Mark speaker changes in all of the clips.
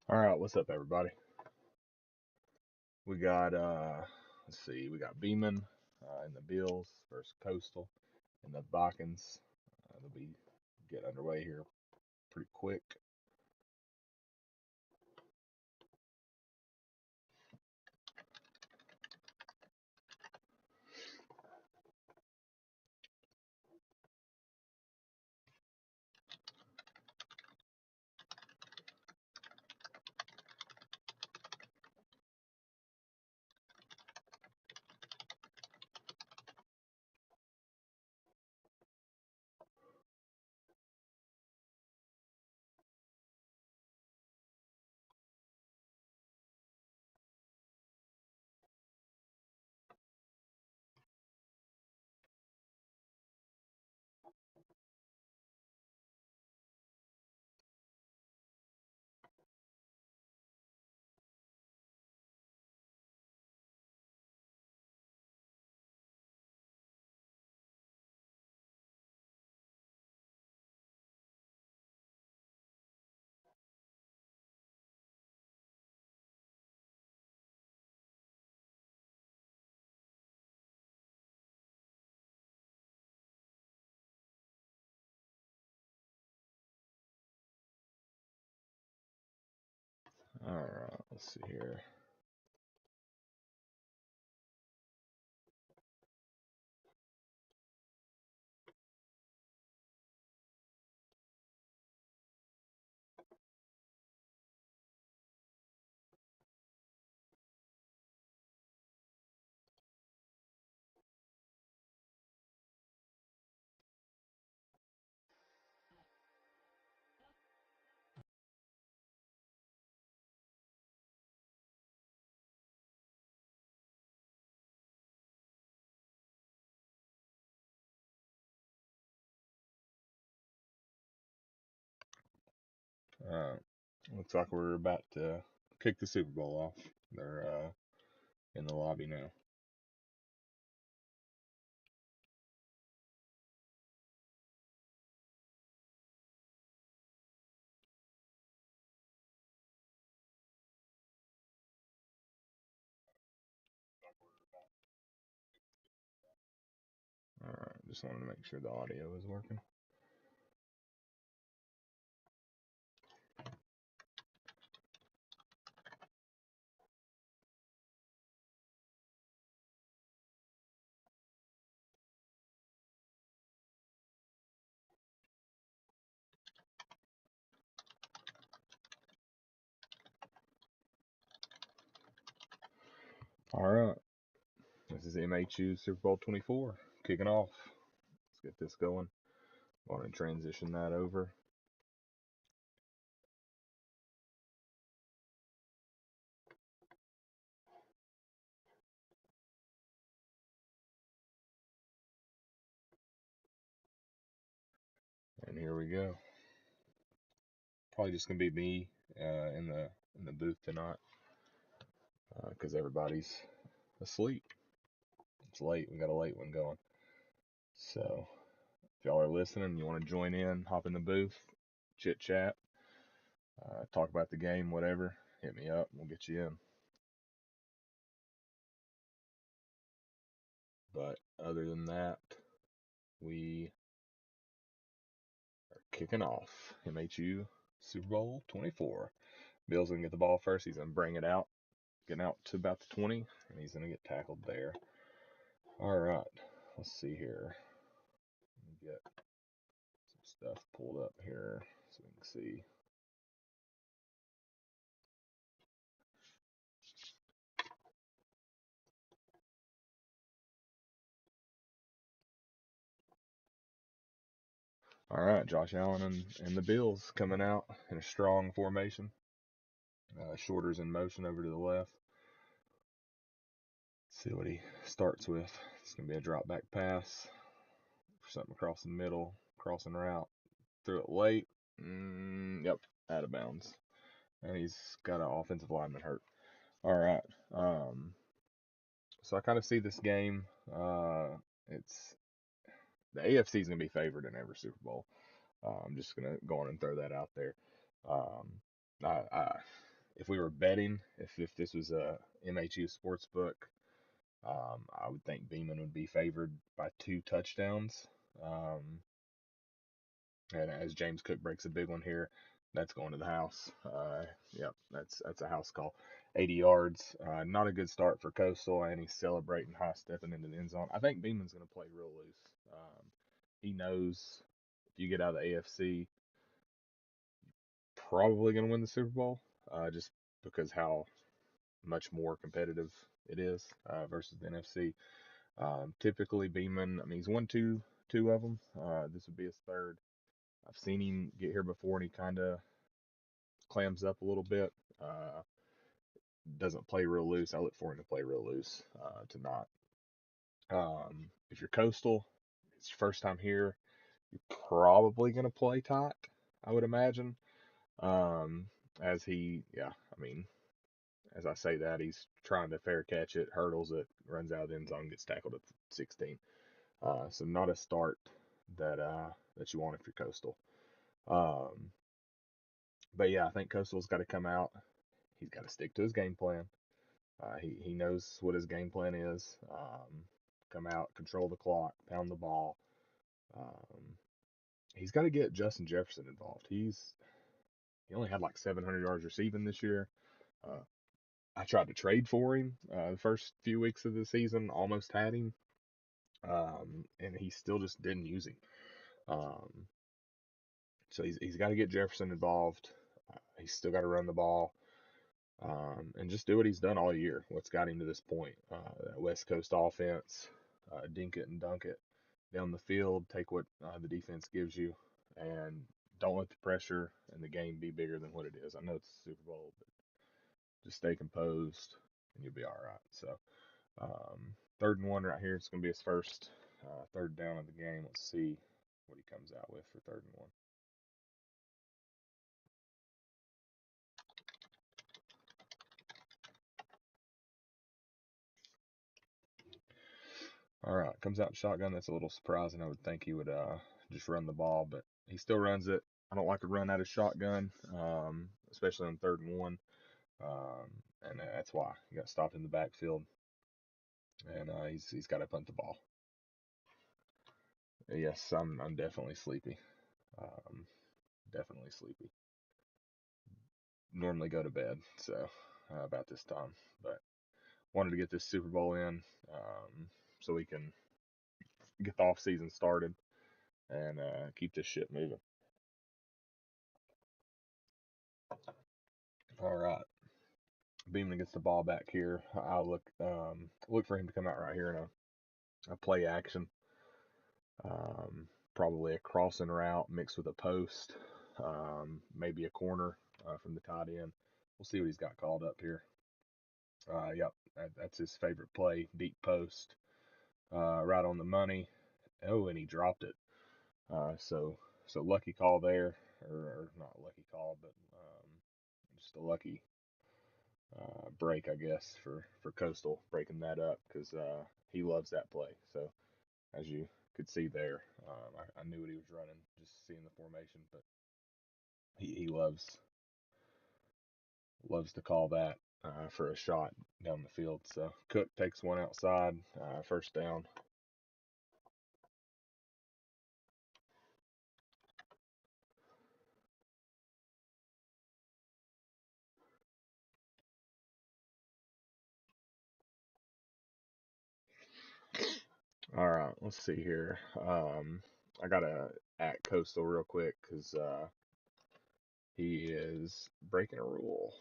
Speaker 1: All right, what's up, everybody? We got let's see, we got Beamen in the Bills versus Coastal in the Vikings. They'll be get underway here pretty quick. All right, let's see here. All right, looks like we're about to kick the Super Bowl off. They're in the lobby now. All right, just wanted to make sure the audio is working. All right, this is MHU Super Bowl 24 kicking off. Let's get this going. Want to transition that over. And here we go. Probably just gonna be me in the booth tonight because everybody's asleep. It's late. We got a late one going. So if y'all are listening, and you want to join in, hop in the booth, chit chat, talk about the game, whatever. Hit me up. We'll get you in. But other than that, we are kicking off MHU Super Bowl 24. Bill's gonna get the ball first. He's gonna bring it out, getting out to about the 20, and he's gonna get tackled there. All right, let's see here. Let me get some stuff pulled up here so we can see. All right, Josh Allen and the Bills coming out in a strong formation. Shorter's in motion over to the left. Let's see what he starts with. It's going to be a drop back pass. Something across the middle, crossing route. Threw it late. Yep, out of bounds. And he's got an offensive lineman hurt. All right. So I kind of see this game. It's the AFC is going to be favored in every Super Bowl. I'm just gonna go on and throw that out there. Um, I if we were betting, if this was a MHU sports book, I would think Beeman would be favored by 2 touchdowns. Um, and as James Cook breaks a big one here, that's going to the house. Yep, that's a house call. 80 yards, not a good start for Coastal, and he's celebrating high stepping into the end zone. I think Beeman's going to play real loose. He knows if you get out of the AFC, probably going to win the Super Bowl, just because how much more competitive it is versus the NFC. Typically, Beeman, I mean, he's won two of them. This would be his third. I've seen him get here before, and he kind of clams up a little bit. Doesn't play real loose. I look for him to play real loose to not. If you're Coastal, it's your first time here. You're probably going to play tight, I would imagine. Um, as he, yeah, I mean, as I say that, he's trying to fair catch it, hurdles it, runs out of the end zone, gets tackled at 16. So not a start that you want if you're Coastal. Um, but yeah, I think Coastal's got to come out. He's got to stick to his game plan. He knows what his game plan is. Come out, control the clock, pound the ball. Um, he's got to get Justin Jefferson involved. He only had like 700 yards receiving this year. Uh, I tried to trade for him the first few weeks of the season, almost had him, and he still just didn't use him. Um, so he's got to get Jefferson involved. He's still got to run the ball. And just do what he's done all year. What's got him to this point? That West Coast offense, dink it and dunk it down the field. Take what the defense gives you, and don't let the pressure and the game be bigger than what it is. I know it's the Super Bowl, but just stay composed, and you'll be all right. So, 3rd and 1 right here. It's going to be his first third down of the game. Let's see what he comes out with for 3rd and 1. All right, comes out shotgun. That's a little surprising. I would think he would just run the ball, but he still runs it. I don't like to run out of shotgun, especially on 3rd and 1, um, and that's why he got stopped in the backfield, and he's got to punt the ball. Yes, I'm definitely sleepy. Um, definitely sleepy. Normally go to bed, so about this time, but wanted to get this Super Bowl in so we can get the off season started and keep this shit moving. All right. Beeman gets the ball back here. I'll look for him to come out right here in a play action. Probably a crossing route mixed with a post, maybe a corner from the tight end. We'll see what he's got called up here. Yep, that's his favorite play, deep post, right on the money. Oh, and he dropped it. So lucky call there, or not lucky call, but just a lucky break, I guess, for Coastal breaking that up because he loves that play. So as you could see there, I knew what he was running just seeing the formation, but he loves to call that for a shot down the field. So Cook takes one outside, 1st down. All right, let's see here. I gotta at Coastal real quick because he is breaking a rule.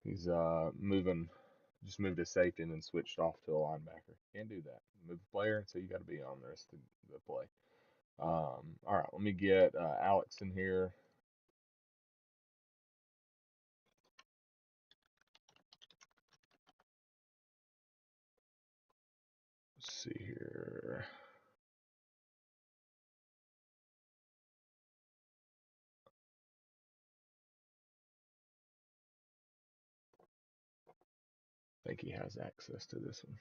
Speaker 1: He's just moved his safety and then switched off to a linebacker. Can't do that. Move the player, so you got to be on the rest of the play. All right, let me get Alex in here. Let's see here. think he has access to this one.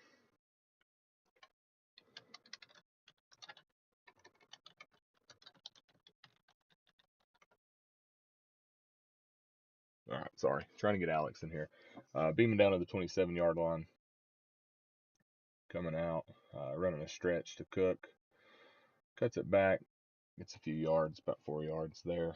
Speaker 1: All right, sorry. Trying to get Alex in here. Beamen down to the 27-yard line. Coming out, running a stretch to Cook. Cuts it back. Gets a few yards, about 4 yards there.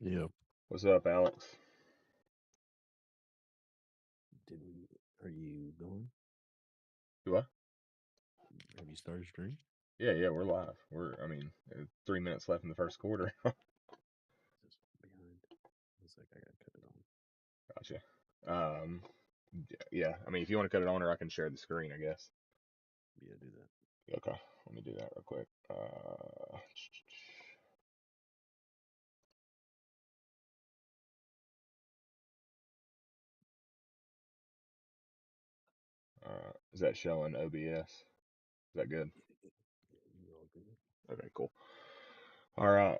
Speaker 2: Yep.
Speaker 1: What's up, Alex?
Speaker 2: Are you going?
Speaker 1: Do I?
Speaker 2: Have you started stream?
Speaker 1: Yeah, we're live. 3 minutes left in the first quarter.
Speaker 2: Just behind. Looks like I gotta cut it on.
Speaker 1: Gotcha. Yeah. I mean, if you want to cut it on, or I can share the screen, I guess.
Speaker 2: Yeah, do that.
Speaker 1: Okay. Let me do that real quick. Is that showing OBS? Is that good?
Speaker 2: You're all good.
Speaker 1: Okay, cool. All right.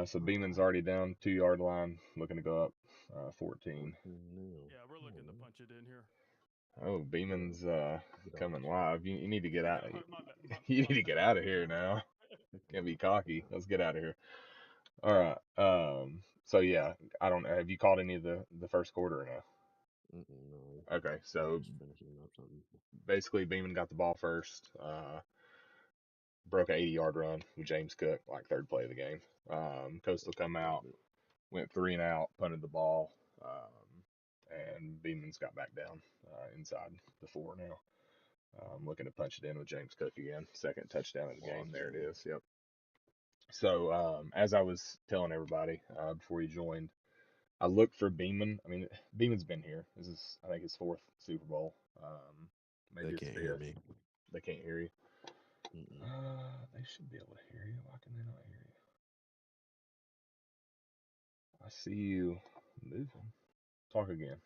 Speaker 1: So Beeman's already down 2-yard line, looking to go up 14.
Speaker 2: No.
Speaker 3: Yeah, we're looking to punch it in here.
Speaker 1: Oh, Beeman's
Speaker 2: Get off
Speaker 1: coming
Speaker 2: the
Speaker 1: live. You need to get out.
Speaker 3: My bad.
Speaker 1: You need to get out of here now. Can't be cocky. Let's get out of here. All right. So yeah, I don't. Have you caught any of the first quarter or no?
Speaker 2: No.
Speaker 1: Okay. So
Speaker 2: Just finishing up something.
Speaker 1: basically, Beeman got the ball first. Broke an 80-yard run with James Cook, like third play of the game. Coastal come out, went 3 and out, punted the ball, and Beeman's got back down inside the 4 now. Looking to punch it in with James Cook again. Second touchdown of the game. There it is. Yep. So as I was telling everybody before you joined, I looked for Beamen. I mean, Beeman's been here. This is, I think, his 4th Super Bowl. Maybe
Speaker 2: They
Speaker 1: his
Speaker 2: can't
Speaker 1: 5th.
Speaker 2: hear me.
Speaker 1: They can't hear you.
Speaker 2: Mm-mm.
Speaker 1: They should be able to hear you. Why can they not hear you? I see you moving. Talk again.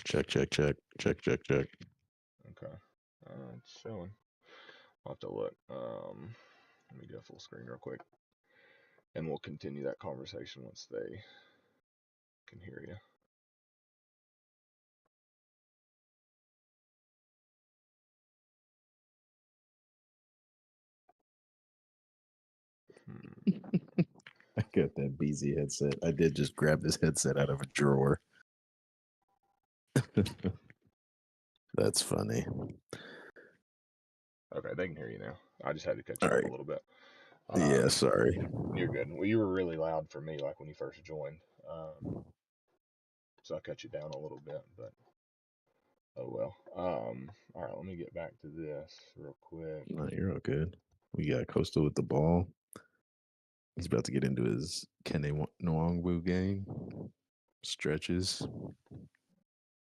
Speaker 2: Check.
Speaker 1: Okay. It's showing. I'll have to look. Let me go full screen real quick. And we'll continue that conversation once they can hear you.
Speaker 2: I got that BZ headset. I did just grab this headset out of a drawer. That's funny.
Speaker 1: Okay, they can hear you now. I just had to cut you
Speaker 2: All
Speaker 1: off
Speaker 2: right.
Speaker 1: a little bit.
Speaker 2: Yeah, sorry.
Speaker 1: You're good. Well, you were really loud for me, like when you first joined. So I cut you down a little bit, but oh well. All right, let me get back to this real quick.
Speaker 2: No, you're all good. We got Coastal with the ball. He's about to get into his Kene Nwangwu game. Stretches.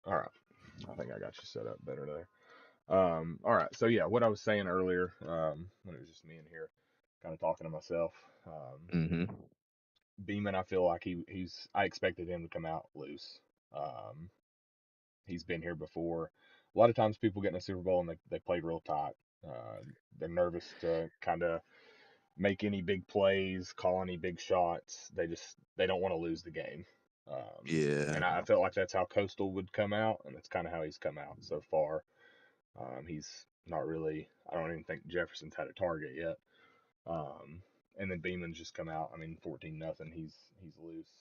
Speaker 1: All right, I think I got you set up better there. All right, so yeah, what I was saying earlier, when it was just me in here, kind of talking to myself. Beeman, I feel like I expected him to come out loose. He's been here before. A lot of times people get in a Super Bowl and they played real tight. They're nervous to kind of make any big plays, call any big shots. They don't want to lose the game.
Speaker 2: Yeah.
Speaker 1: And I felt like that's how Coastal would come out, and that's kind of how he's come out so far. He's not really. I don't even think Jefferson's had a target yet. And then Beeman's just come out. I mean, 14-0. He's loose.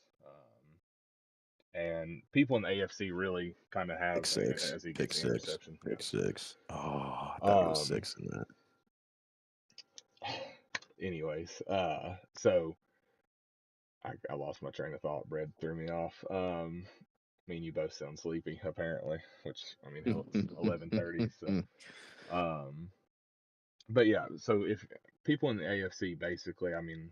Speaker 1: And people in the AFC really kind of have
Speaker 2: Pick six.
Speaker 1: as he
Speaker 2: Pick
Speaker 1: gets the
Speaker 2: six.
Speaker 1: interception.
Speaker 2: Pick six. Oh, I thought he was
Speaker 1: Yeah.
Speaker 2: 6 in that.
Speaker 1: Anyways, so I lost my train of thought. Brad threw me off. Me and you both sound sleepy apparently, which I mean, hell, it's 11:30. So, but yeah. So if people in the AFC, basically, I mean,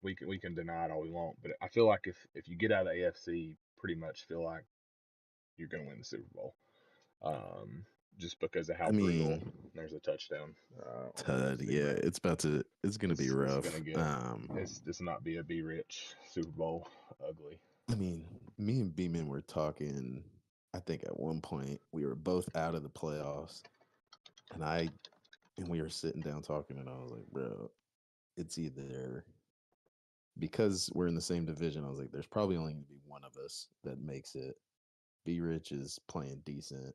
Speaker 1: we can deny it all we want, but I feel like if you get out of the AFC, pretty much feel like you're going to win the Super Bowl. Just because of how brutal. There's a touchdown.
Speaker 2: Yeah, it's gonna be rough.
Speaker 1: This not be a be rich Super Bowl ugly.
Speaker 2: I mean, me and Beeman were talking. I think at one point we were both out of the playoffs, and we were sitting down talking, and I was like, bro, it's either because we're in the same division. I was like, there's probably only going to be one of us that makes it. B Rich is playing decent,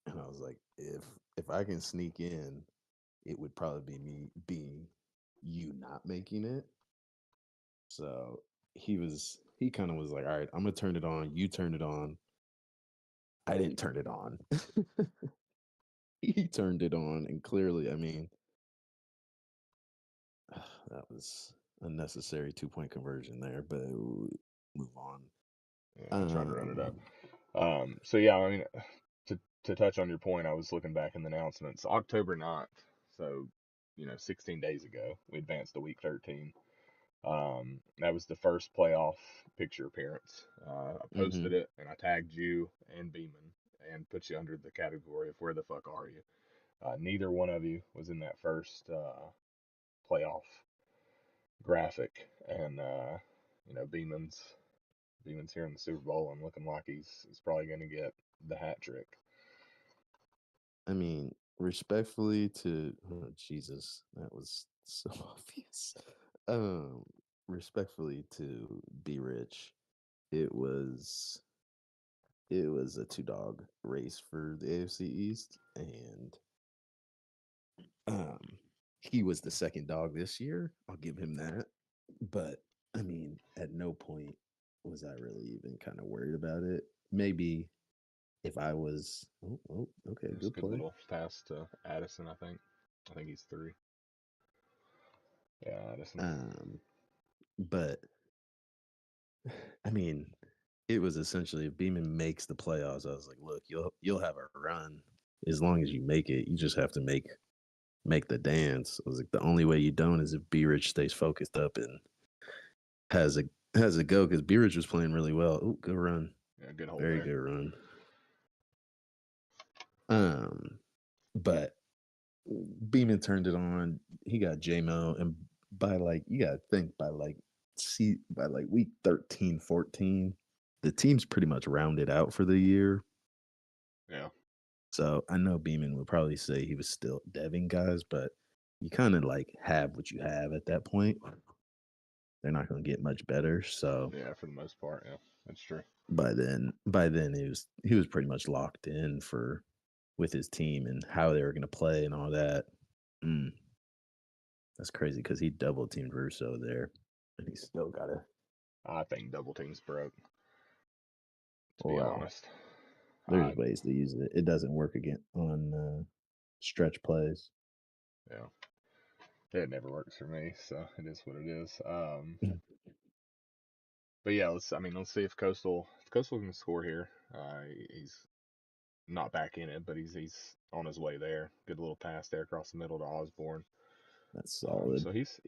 Speaker 2: and I was like, if I can sneak in, it would probably be you not making it. So he kind of was like, all right, I'm gonna turn it on. You turn it on. I didn't turn it on. He turned it on, and clearly, I mean, that was unnecessary 2-point conversion there. But move on.
Speaker 1: Yeah, I tried to run it up. So yeah, I mean, to touch on your point, I was looking back in the announcements. October 9th, so 16 days ago, we advanced to week 13. That was the first playoff picture appearance. I posted it and I tagged you and Beamen and put you under the category of where the fuck are you? Neither one of you was in that first playoff graphic, and Beeman's here in the Super Bowl and looking like he's probably going to get the hat trick.
Speaker 2: I mean, respectfully to Jesus, that was so obvious. Respectfully to B Rich, it was a 2-dog race for the AFC East, and he was the second dog this year. I'll give him that. But I mean, at no point was I really even kind of worried about it. Maybe if I was, okay, good play.
Speaker 1: Little pass to Addison, I think. I think he's 3. Yeah, Addison.
Speaker 2: But I mean, it was essentially if Beeman makes the playoffs, I was like, look, you'll have a run as long as you make it. You just have to make the dance. I was like, the only way you don't is if B Rich stays focused up and has a go, because B Rich was playing really well. Ooh, good run.
Speaker 1: Yeah, good hold.
Speaker 2: Very
Speaker 1: there.
Speaker 2: Good run. But Beeman turned it on. He got J-Mo, and you gotta think by week 13, 14, the team's pretty much rounded out for the year.
Speaker 1: Yeah.
Speaker 2: So I know Beeman would probably say he was still deving guys, but you kind of have what you have at that point. They're not going to get much better. So
Speaker 1: yeah, for the most part, yeah, that's true.
Speaker 2: By then he was pretty much locked in with his team and how they were going to play and all that. That's crazy because he double teamed Russo there, and he still got it.
Speaker 1: I think double team's broke. To be honest,
Speaker 2: there's ways to use it. It doesn't work again on stretch plays.
Speaker 1: Yeah, it never works for me, so it is what it is. But yeah, let's see if Coastal can score here. He's not back in it, but he's on his way there. Good little pass there across the middle to Osborne.
Speaker 2: That's solid.
Speaker 1: So he's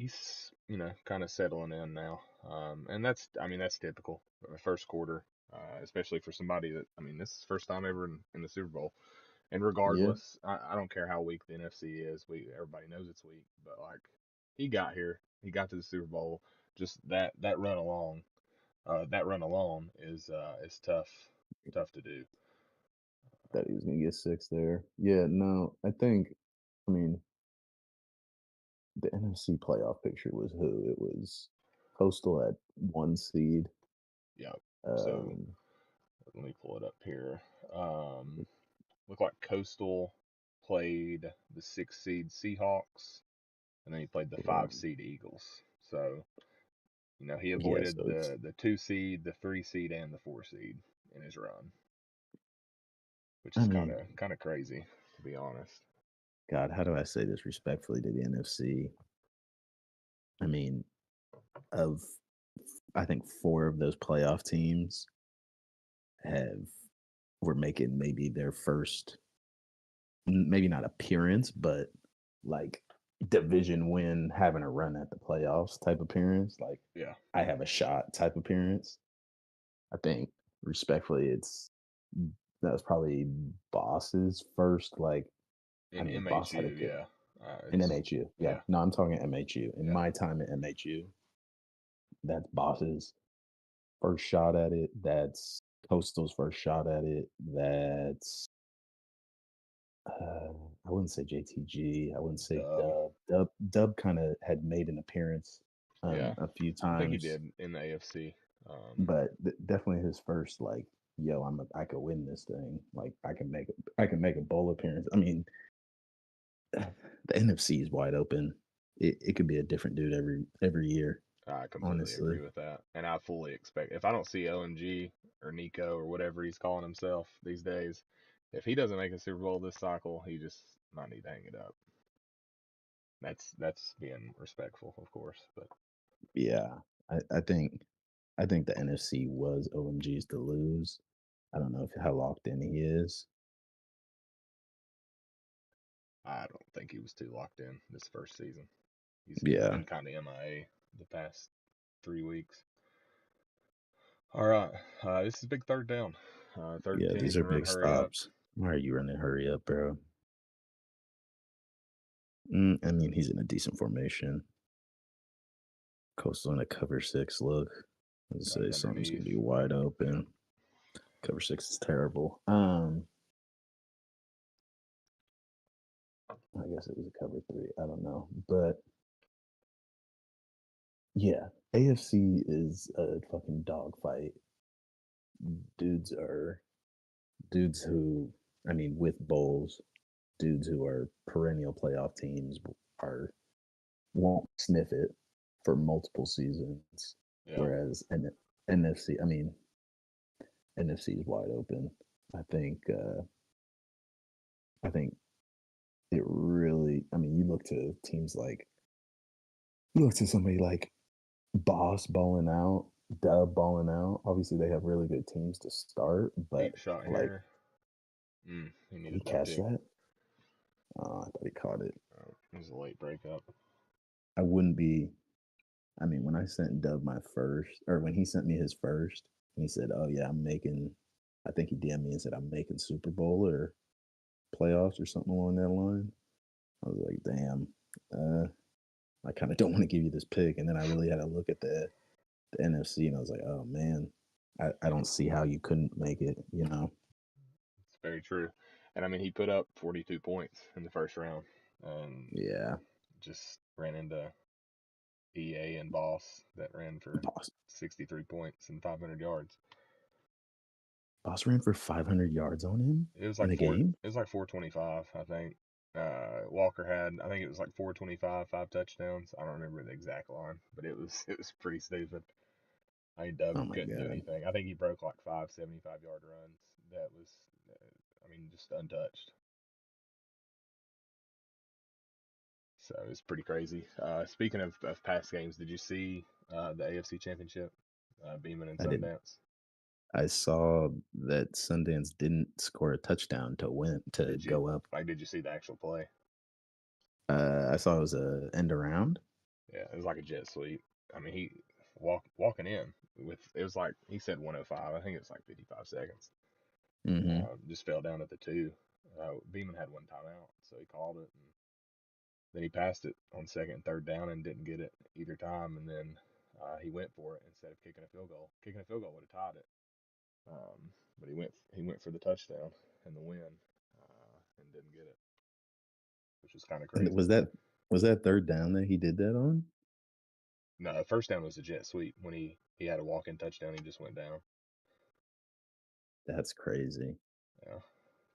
Speaker 1: kind of settling in now, and that's typical first quarter, especially for somebody that this is first time ever in the Super Bowl. And regardless, I don't care how weak the NFC is. Everybody knows it's weak, but he got here, he got to the Super Bowl. Just that run along, is tough to do.
Speaker 2: That he was gonna get 6 there. Yeah, no, the NFC playoff picture was who? It was Coastal at 1 seed.
Speaker 1: Yeah. So let me pull it up here. Looked like Coastal played the 6 seed Seahawks, and then he played the 5 seed Eagles. So he avoided the 2 seed, the 3 seed, and the 4 seed in his run, which is kind of crazy, to be honest.
Speaker 2: God, how do I say this respectfully to the NFC? I think 4 of those playoff teams were making maybe their first, maybe not appearance, but division win, having a run at the playoffs type appearance. I have a shot type appearance. I think respectfully, that was probably Boss's first
Speaker 1: in MHU,
Speaker 2: Boss had a good, in MHU. Yeah. No, I'm talking MHU. In my time at MHU, that's Boss's first shot at it. That's Coastal's first shot at it. That's I wouldn't say JTG. I wouldn't say
Speaker 1: Dub.
Speaker 2: Dub kind of had made an appearance
Speaker 1: Yeah,
Speaker 2: a few
Speaker 1: I think he
Speaker 2: times,
Speaker 1: did in the AFC.
Speaker 2: but definitely his first like, yo, I could win this thing. Like I can make a bowl appearance. I mean, the NFC is wide open. It could be a different dude every year.
Speaker 1: I completely
Speaker 2: Honestly,
Speaker 1: agree with that, and I fully expect if I don't see OMG or Nico or whatever he's calling himself these days, if he doesn't make a Super Bowl this cycle, he just might need to hang it up. That's being respectful, of course, but
Speaker 2: yeah, I think the NFC was OMG's to lose. I don't know how locked in he is.
Speaker 1: I don't think he was too locked in this first season. He's
Speaker 2: Yeah,
Speaker 1: been kind of MIA the past 3 weeks. All right, this is big third down. Third and
Speaker 2: yeah,
Speaker 1: 10.
Speaker 2: these
Speaker 1: You
Speaker 2: are
Speaker 1: can run
Speaker 2: big
Speaker 1: hurry up.
Speaker 2: stops. Why are you running? Hurry up, bro. I mean, he's in a decent formation. Coastal in a cover 6 look. Let's
Speaker 1: No,
Speaker 2: say
Speaker 1: he's
Speaker 2: something's gonna
Speaker 1: underneath.
Speaker 2: be wide open.
Speaker 1: Yep.
Speaker 2: Cover 6 is terrible. I guess it was a cover 3. I don't know, but yeah, AFC is a fucking dogfight. Dudes are dudes who, I mean, with bowls, dudes who are perennial playoff teams are won't sniff it for multiple seasons.
Speaker 1: Yeah.
Speaker 2: Whereas NFC, I mean, NFC is wide open. I think it really. I mean, you look to teams like you look to somebody like Boss balling out, Dub balling out. Obviously, they have really good teams to start, but
Speaker 1: Deep shot
Speaker 2: like,
Speaker 1: here. He
Speaker 2: did he
Speaker 1: needed that
Speaker 2: catch
Speaker 1: pick.
Speaker 2: that? Oh, I thought he caught it.
Speaker 1: It was a late breakup.
Speaker 2: I wouldn't be. I mean, when I sent Dub my first, or when he sent me his first, and he said, "Oh yeah, I'm making." I think he DM'd me and said, "I'm making Super Bowl or playoffs or something along that line." I was like, "Damn, I kind of don't want to give you this pick." And then I really had to look at the NFC, and I was like, "Oh man, I don't see how you couldn't make it." You know?
Speaker 1: It's very true. And I mean, he put up 42 points in the first round.
Speaker 2: Yeah.
Speaker 1: Just ran into EA and Boss that ran for
Speaker 2: Boss
Speaker 1: 63 points and 500 yards.
Speaker 2: Boss ran for 500 yards on him
Speaker 1: It was
Speaker 2: in
Speaker 1: like
Speaker 2: a game.
Speaker 1: It was like 425, I think. Walker had, I think it was like 425, 5 touchdowns. I don't remember the exact line, but it was pretty stupid. I mean, Dub
Speaker 2: Oh my
Speaker 1: couldn't do
Speaker 2: god.
Speaker 1: anything. I think he broke like 5 75-yard runs. That was, I mean, just untouched. So it's pretty crazy. Speaking of past games, did you see the AFC Championship, Beamen and
Speaker 2: I did.
Speaker 1: Sundance?
Speaker 2: I saw that Sundance didn't score a touchdown to win to go up.
Speaker 1: Like, did you see the actual play?
Speaker 2: I saw it was a end around.
Speaker 1: Yeah, it was like a jet sweep. I mean, he walking in with it was like he said 105. I think it was like 55 seconds.
Speaker 2: Mm-hmm.
Speaker 1: Just fell down at the 2. Beeman had one timeout, so he called it, and then he passed it on second and third down and didn't get it either time. And then he went for it instead of kicking a field goal. Kicking a field goal would have tied it, but he went for the touchdown and the win, and didn't get it, which was kind of
Speaker 2: And
Speaker 1: crazy.
Speaker 2: was that third down that he did that on?
Speaker 1: No, the first down was a jet sweep when he had a walk-in touchdown. He just went down.
Speaker 2: That's crazy.
Speaker 1: Yeah,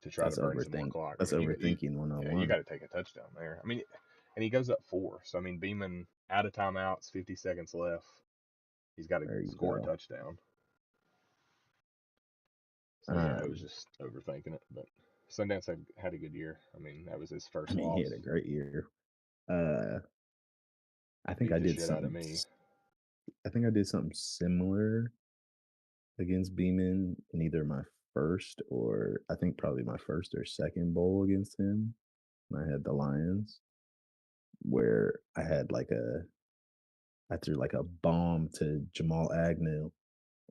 Speaker 1: to try to burn some more clock.
Speaker 2: That's
Speaker 1: I mean,
Speaker 2: overthinking
Speaker 1: you
Speaker 2: 101.
Speaker 1: got to take a touchdown there. I mean, and he goes up 4. So I mean, Beeman out of timeouts, 50 seconds left. He's got to
Speaker 2: There you
Speaker 1: score a
Speaker 2: go.
Speaker 1: touchdown. So yeah, it was just overthinking it. But Sundance had a good year. I mean, that was his first
Speaker 2: I mean,
Speaker 1: loss.
Speaker 2: he had a great year. I think
Speaker 1: Beat
Speaker 2: I
Speaker 1: the
Speaker 2: did
Speaker 1: shit out of
Speaker 2: something.
Speaker 1: me.
Speaker 2: I think I did something similar against Beeman in either my first or I think probably my first or second bowl against him. When I had the Lions, where I threw like a bomb to Jamal Agnew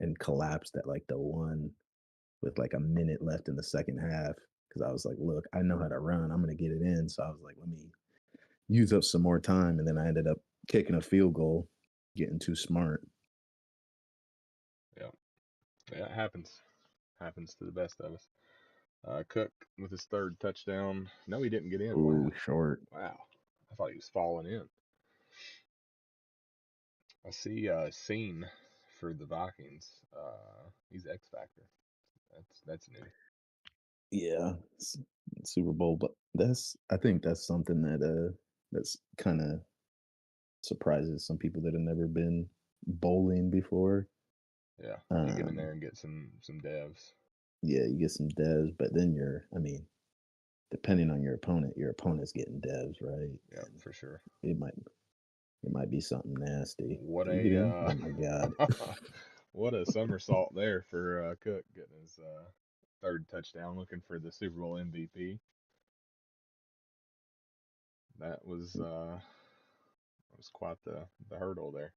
Speaker 2: and collapsed at like the 1 with like a minute left in the second half because I was like, look, I know how to run. I'm gonna get it in. So I was like, let me use up some more time, and then I ended up kicking a field goal, getting too smart.
Speaker 1: Yeah, it happens. Happens to the best of us. Cook with his third touchdown. No, he didn't get in.
Speaker 2: Ooh,
Speaker 1: Wow.
Speaker 2: short.
Speaker 1: Wow. I thought he was falling in. I see Scene for the Vikings. He's X Factor. That's new.
Speaker 2: Yeah, Super Bowl, but I think that's something that's kind of surprises some people that have never been bowling before.
Speaker 1: Yeah, you get in there and get some devs.
Speaker 2: Yeah, you get some devs, but then I mean, depending on your opponent's getting devs, right?
Speaker 1: Yeah,
Speaker 2: And
Speaker 1: for sure.
Speaker 2: it might be something nasty.
Speaker 1: What
Speaker 2: Did he get in?
Speaker 1: a
Speaker 2: Oh my god!
Speaker 1: what a somersault there for Cook getting his third touchdown, looking for the Super Bowl MVP. That was quite the hurdle there.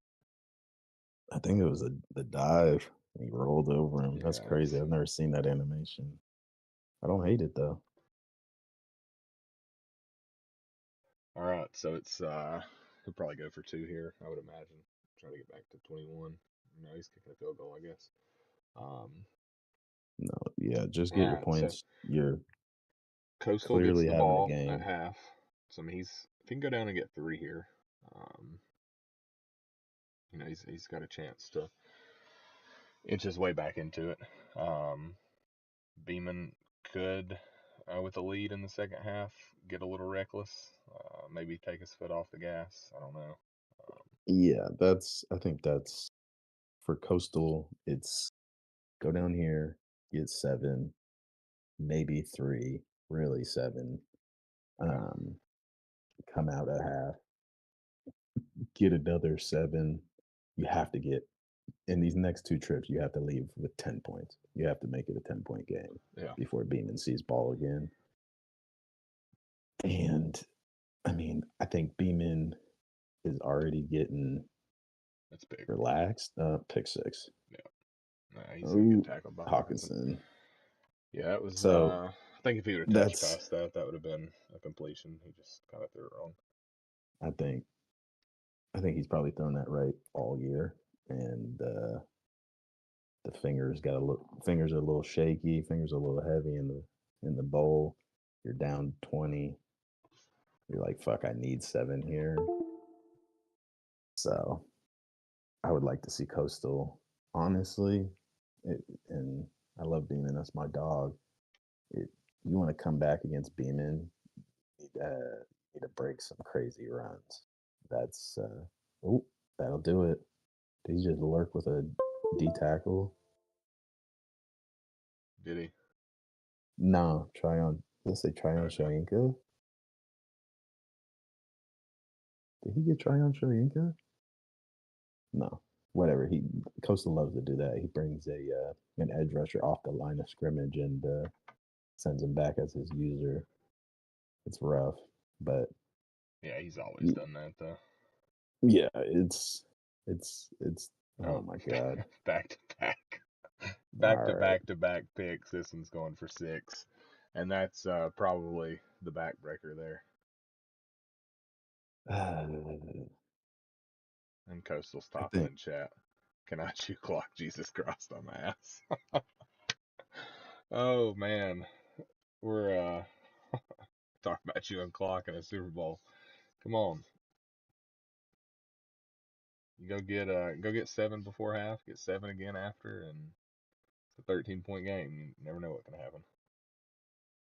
Speaker 2: I think it was the dive. He rolled over him. That's
Speaker 1: Yeah, it
Speaker 2: crazy.
Speaker 1: was.
Speaker 2: I've never seen that animation. I don't hate it though.
Speaker 1: All right, so it's he'll probably go for two here, I would imagine. Try to get back to 21. No, he's kicking a field goal, I guess.
Speaker 2: No, yeah, just
Speaker 1: All
Speaker 2: get your
Speaker 1: right, so
Speaker 2: points. You're
Speaker 1: Coastal gets
Speaker 2: clearly
Speaker 1: the
Speaker 2: having a
Speaker 1: ball at
Speaker 2: game.
Speaker 1: half. So I mean, if he can go down and get three here, um, he's got a chance to inch his way back into it. Beeman could, with the lead in the second half, get a little reckless. Maybe take his foot off the gas. I don't know.
Speaker 2: Yeah, I think that's for Coastal. It's go down here, get 7, maybe 3, really 7.
Speaker 1: Yeah,
Speaker 2: Come out at half, get another 7. You have to get in these next 2 trips. You have to leave with 10 points. You have to make it a 10-point game
Speaker 1: yeah,
Speaker 2: before Beeman sees ball again. And I mean, I think Beeman is already getting
Speaker 1: that's big.
Speaker 2: relaxed. Pick 6.
Speaker 1: Yeah, nah, he's gonna get
Speaker 2: Ooh,
Speaker 1: tackled by Hawkinson.
Speaker 2: Hawkinson.
Speaker 1: Yeah, it was.
Speaker 2: So
Speaker 1: I think if he would have touched
Speaker 2: that's
Speaker 1: past that, that would have been a completion. He just kind of threw it wrong.
Speaker 2: I think he's probably thrown that right all year, and the fingers are a little shaky, fingers are a little heavy in the bowl. You're down 20. You're like, fuck, I need 7 here. So I would like to see Coastal. Honestly, and I love Beeman. That's my dog. You want to come back against Beeman, need to break some crazy runs. That's that'll do it. Did he just lurk with a D tackle?
Speaker 1: Did he?
Speaker 2: No, let's say Tryon
Speaker 1: Okay.
Speaker 2: Shoyinka. Did he get Tryon Shoyinka? No. Whatever. Coastal loves to do that. He brings an edge rusher off the line of scrimmage and sends him back as his user. It's rough, but
Speaker 1: Yeah, he's always done that though.
Speaker 2: yeah, it's oh
Speaker 1: Oh,
Speaker 2: my god.
Speaker 1: back to back,
Speaker 2: All right.
Speaker 1: to back picks. This one's going for 6, and that's probably the backbreaker there. And Coastal's
Speaker 2: I
Speaker 1: topping
Speaker 2: think
Speaker 1: in chat. Can I chew clock? Jesus Christ on my ass. Oh man, we're talking about chewing clock in a Super Bowl. Come on, you go get 7 before half, get 7 again after, and it's a 13-point game. You never know what can happen.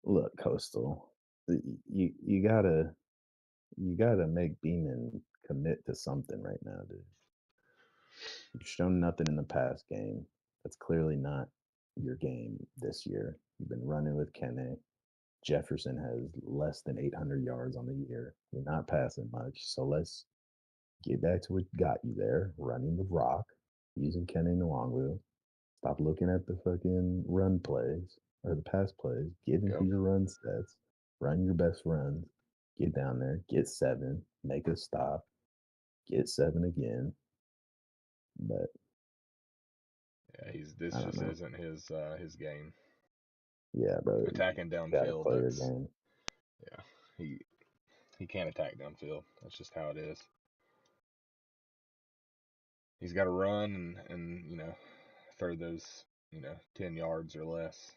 Speaker 2: look, Coastal. You gotta make Beeman commit to something right now, dude. You've shown nothing in the past game. That's clearly not your game this year. You've been running with Kenne. Jefferson has less than 800 yards on the year. You're not passing much. So let's get back to what got you there, running the rock, using Kenny Nwangwu. Stop looking at the fucking run plays or the pass plays. Get into
Speaker 1: Yep.
Speaker 2: your run sets. Run your best runs. Get down there. Get 7. Make a stop. Get 7 again. But
Speaker 1: Yeah, this
Speaker 2: I don't
Speaker 1: just
Speaker 2: know.
Speaker 1: isn't his game.
Speaker 2: Yeah, bro.
Speaker 1: Attacking
Speaker 2: You got to
Speaker 1: downfield,
Speaker 2: play your
Speaker 1: that's
Speaker 2: game.
Speaker 1: yeah. He can't attack downfield. That's just how it is. He's got to run and throw those 10 yards or less.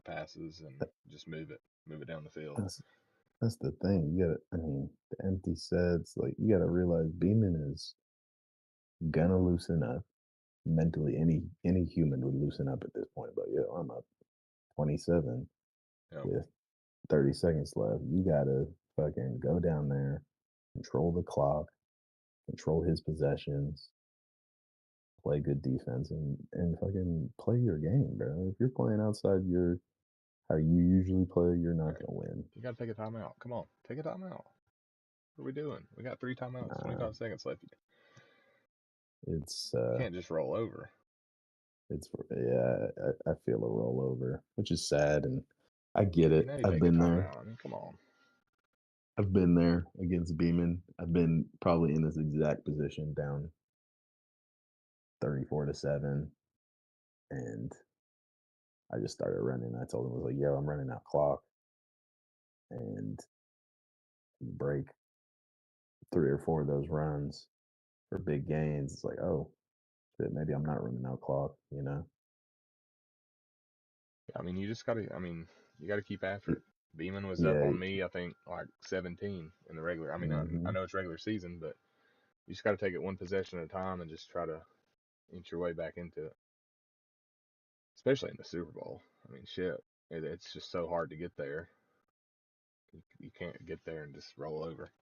Speaker 1: passes and just move it down the field.
Speaker 2: That's the thing. You gotta, I mean, the empty sets, like, you gotta realize Beeman is gonna loosen up mentally. Any human would loosen up at this point. But yeah, I'm up 27
Speaker 1: Yep.
Speaker 2: with 30 seconds left. You gotta fucking go down there, control the clock, control his possessions, play good defense, and fucking play your game, bro. If you're playing outside your how you usually play, you're not gonna win.
Speaker 1: You gotta take a timeout. Come on, take a timeout. What are we doing? We got 3 timeouts,
Speaker 2: Nah,
Speaker 1: 25 seconds left.
Speaker 2: it's
Speaker 1: You can't just roll over.
Speaker 2: It's yeah, I feel a rollover, which is sad, and I get it.
Speaker 1: Now you
Speaker 2: I've
Speaker 1: take a
Speaker 2: been there.
Speaker 1: timeout. I mean, come on.
Speaker 2: I've been there against Beeman. I've been probably in this exact position, down 34-7, and I just started running. I told him, I was like, "Yo, I'm running out clock," and break 3 or 4 of those runs for big gains. It's like, oh, shit, maybe I'm not running out clock, you know?
Speaker 1: I mean, you just gotta. I mean, you gotta keep after it. Beeman was up
Speaker 2: Yeah.
Speaker 1: on me, I think, like 17 in the regular. I mean, I know it's regular season, but you just gotta take it one possession at a time and just try to inch your way back into it. Especially in the Super Bowl. I mean, shit, it's just so hard to get there. You can't get there and just roll over.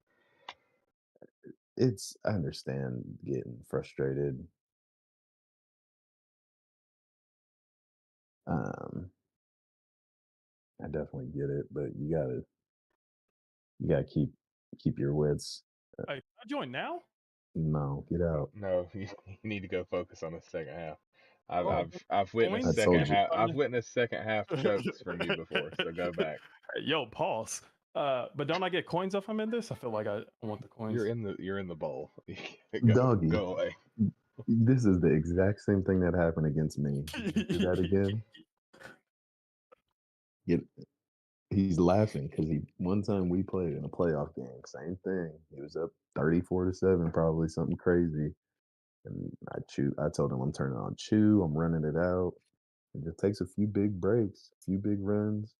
Speaker 2: I understand getting frustrated. I definitely get it, but you gotta keep your wits.
Speaker 3: Hey, I join now?
Speaker 2: No, get out.
Speaker 1: No, you need to go focus on the second half.
Speaker 3: Oh,
Speaker 1: I've witnessed
Speaker 3: coins?
Speaker 2: I told
Speaker 1: second
Speaker 2: you.
Speaker 1: half. I've witnessed second half chokes from you before. So go back.
Speaker 3: Hey, yo, pause. But don't I get coins if I'm in this? I feel like I want the coins.
Speaker 1: You're in the bowl.
Speaker 2: Doggy,
Speaker 1: Go away.
Speaker 2: this is the exact same thing that happened against me. Do that again. He's laughing because one time we played in a playoff game, same thing. He was up 34-7, probably something crazy. And I told him I'm turning on chew, I'm running it out. It just takes a few big breaks, a few big runs,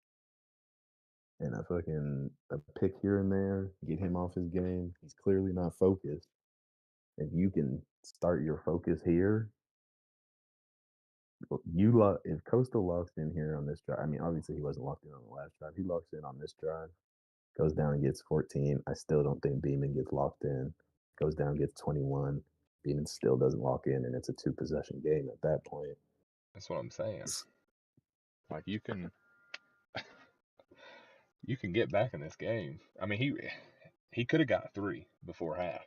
Speaker 2: and a pick here and there, get him off his game. He's clearly not focused. If you can start your focus here, if Coastal locks in here on this drive, I mean, obviously he wasn't locked in on the last drive. He locks in on this drive, goes down and gets 14. I still don't think Beeman gets locked in. Goes down, gets 21. Beeman still doesn't lock in, and it's a 2-possession game at that point.
Speaker 1: That's what I'm saying. Like you can get back in this game. I mean, he could have got 3 before half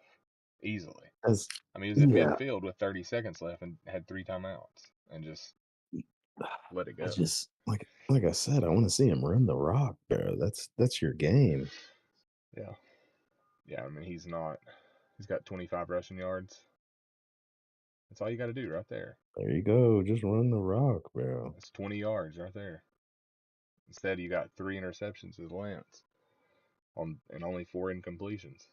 Speaker 1: easily. I mean, he was at midfield with 30 seconds left and had 3 timeouts and just let it go.
Speaker 2: Just like I said, I want to see him run the rock, bro. That's your game.
Speaker 1: Yeah. Yeah, I mean, he's got 25 rushing yards. That's all you got to do right there.
Speaker 2: There you go. Just run the rock, bro.
Speaker 1: That's 20 yards right there. Instead, you got 3 interceptions with Lance and only 4 incompletions.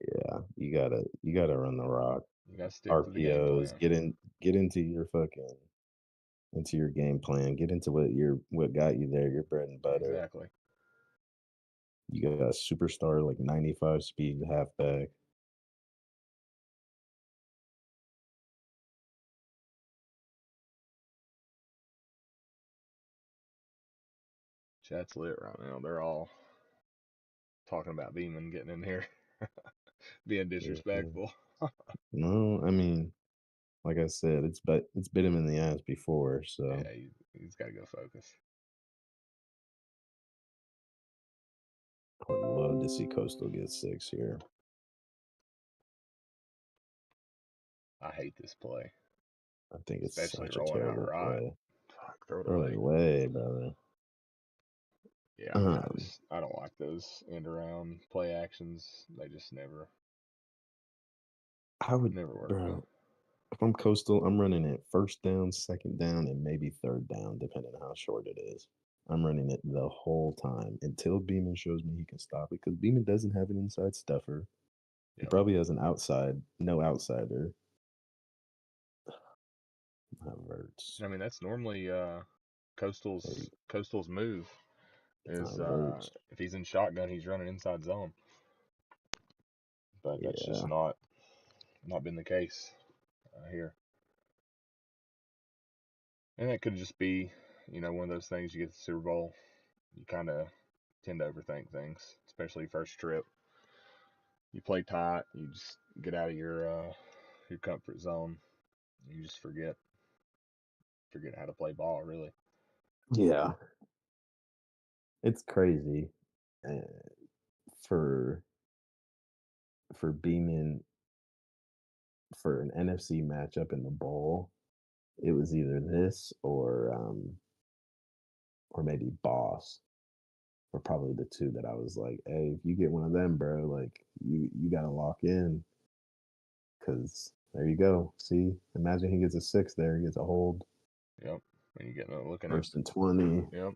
Speaker 2: Yeah, you gotta run the rock.
Speaker 1: You got to stick to the game
Speaker 2: RPOs.
Speaker 1: plan.
Speaker 2: Get into your game plan. Get into what got you there. Your bread and butter.
Speaker 1: Exactly.
Speaker 2: You got a superstar like 95 speed halfback.
Speaker 1: Chat's lit right now. They're all talking about Beeman getting in here, being disrespectful.
Speaker 2: No, I mean, like I said, it's bit him in the ass before, so
Speaker 1: Yeah, he's got to go focus.
Speaker 2: I would love to see Coastal get 6 here.
Speaker 1: I hate this play.
Speaker 2: I think it's
Speaker 1: Especially
Speaker 2: such a
Speaker 1: rolling out
Speaker 2: terrible
Speaker 1: right.
Speaker 2: play.
Speaker 1: Fuck, throw it
Speaker 2: Throw
Speaker 1: away.
Speaker 2: it away, brother.
Speaker 1: Yeah, I mean, I don't like those end around play actions. They just never work.
Speaker 2: Bro, if I'm Coastal, I'm running it first down, second down, and maybe third down, depending on how short it is. I'm running it the whole time until Beeman shows me he can stop it, because Beeman doesn't have an inside stuffer. He probably has no outsider. That hurts.
Speaker 1: I mean, that's normally Coastal's move
Speaker 2: It's
Speaker 1: is
Speaker 2: not words.
Speaker 1: if he's in shotgun, he's running inside zone. But that's just
Speaker 2: Yeah.
Speaker 1: not been the case here. And that could just be, one of those things. You get the Super Bowl, you kind of tend to overthink things, especially first trip. You play tight, you just get out of your comfort zone. You just forget how to play ball, really.
Speaker 2: Yeah. It's crazy. Uh, for Beeman for an NFC matchup in the bowl, it was either this or maybe Boss were probably the two that I was like, hey, if you get one of them, bro, like you gotta lock in, because there you go. See, imagine he gets a 6 there, he gets a hold.
Speaker 1: Yep. And you get looking
Speaker 2: First and 20.
Speaker 1: Yep.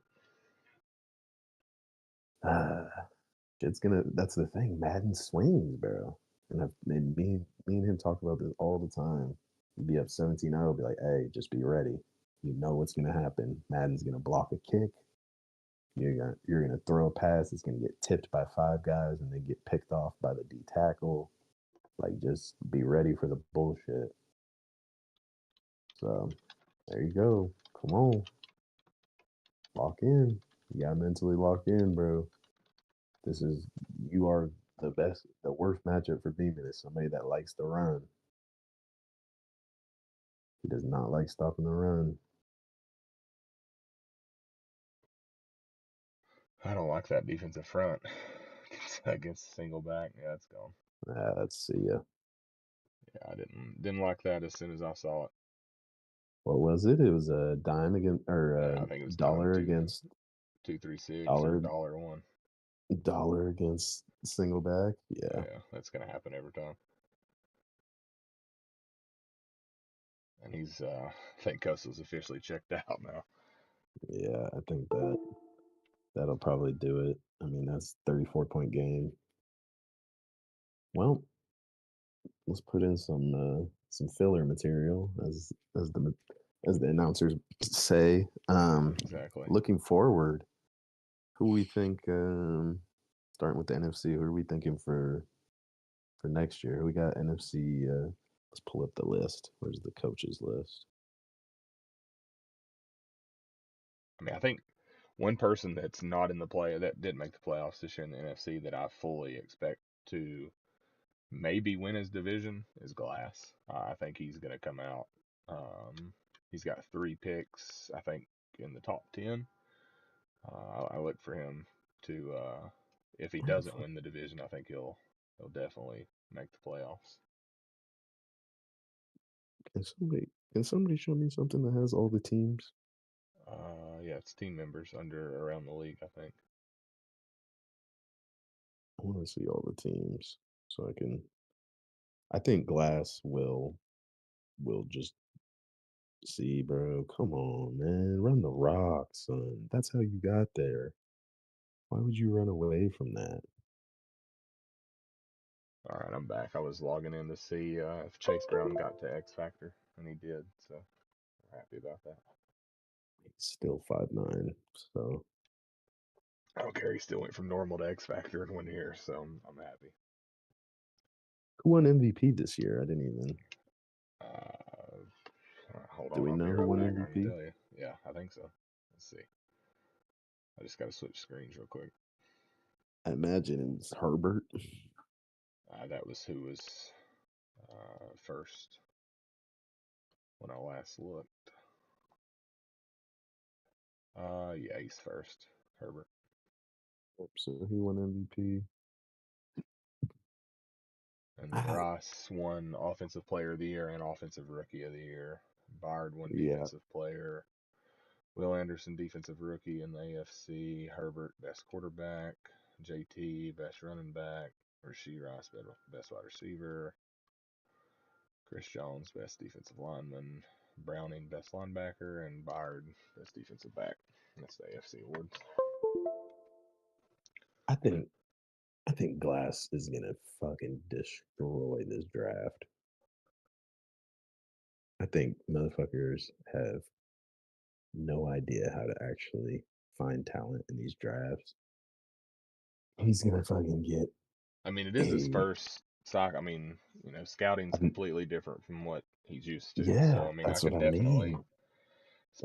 Speaker 2: It's gonna. That's the thing. Madden swings, bro. And me and him talk about this all the time. He'd be up 17-0, be like, hey, just be ready. You know what's gonna happen. Madden's gonna block a kick. You're gonna throw a pass. It's gonna get tipped by 5 guys and then get picked off by the D tackle. Like, just be ready for the bullshit. So there you go. Come on, lock in. You gotta mentally lock in, bro. You are the worst matchup for Beeman is somebody that likes to run. He does not like stopping the run.
Speaker 1: I don't like that defensive front against single back. Yeah, it's gone.
Speaker 2: Let's see ya.
Speaker 1: Yeah, I didn't like that as soon as I saw it.
Speaker 2: What was it? It was a dime against, or
Speaker 1: I think it was
Speaker 2: dollar
Speaker 1: dime
Speaker 2: against
Speaker 1: 236 or
Speaker 2: dollar
Speaker 1: $1.
Speaker 2: dollar against single back. Yeah.
Speaker 1: Yeah, that's gonna happen every time. And I think Coastal's officially checked out now.
Speaker 2: Yeah, I think that'll probably do it. I mean, that's 34-point game. Well, let's put in some filler material as the announcers say.
Speaker 1: Exactly.
Speaker 2: Looking forward, who we think starting with the NFC, who are we thinking for next year? Who we got NFC? Let's pull up the list. Where's the coaches list?
Speaker 1: I mean, I think one person that's not in the play that didn't make the playoffs this year in the NFC that I fully expect to maybe win his division is Glass. I think he's going to come out. He's got 3 picks, I think, in the top 10. I look for him to, if he doesn't win the division, I think he'll definitely make the playoffs.
Speaker 2: Can somebody show me something that has all the teams?
Speaker 1: Yeah, it's team members around the league, I think.
Speaker 2: I want to see all the teams so I can. I think Glass will just see, bro. Come on, man, run the rock, son. That's how you got there. Why would you run away from that?
Speaker 1: All right, I'm back. I was logging in to see if Chase Brown got to X Factor, and he did, so we're happy about that.
Speaker 2: He's still 5'9", so
Speaker 1: I don't care. He still went from normal to X Factor in 1 year, so I'm happy.
Speaker 2: who won MVP this year? I didn't even.
Speaker 1: Hold
Speaker 2: Do
Speaker 1: on,
Speaker 2: we
Speaker 1: I'll
Speaker 2: know
Speaker 1: be
Speaker 2: who
Speaker 1: right
Speaker 2: won
Speaker 1: back. I can
Speaker 2: MVP?
Speaker 1: tell you. Yeah, I think so. Let's see. I just got to switch screens real quick.
Speaker 2: I imagine it's Herbert.
Speaker 1: That was who was first when I last looked. Yeah, he's first. Herbert.
Speaker 2: So he won MVP.
Speaker 1: And then Ross won Offensive Player of the Year and Offensive Rookie of the Year. Bard won
Speaker 2: Yeah.
Speaker 1: Defensive Player. Will Anderson, Defensive Rookie in the AFC. Herbert, Best Quarterback. JT, Best Running Back. Rasheed Rice, Best Wide Receiver. Chris Jones, Best Defensive Lineman. Browning, Best Linebacker. And Bard, Best Defensive Back. That's the AFC awards.
Speaker 2: I think Glass is gonna fucking destroy this draft. I think motherfuckers have no idea how to actually find talent in these drafts. He's gonna fucking get
Speaker 1: I mean, it is his
Speaker 2: a.
Speaker 1: first sock. I mean, scouting's
Speaker 2: I'm-
Speaker 1: completely different from what he's used to. So,
Speaker 2: yeah,
Speaker 1: I mean, I
Speaker 2: that's what
Speaker 1: could
Speaker 2: I
Speaker 1: definitely,
Speaker 2: mean.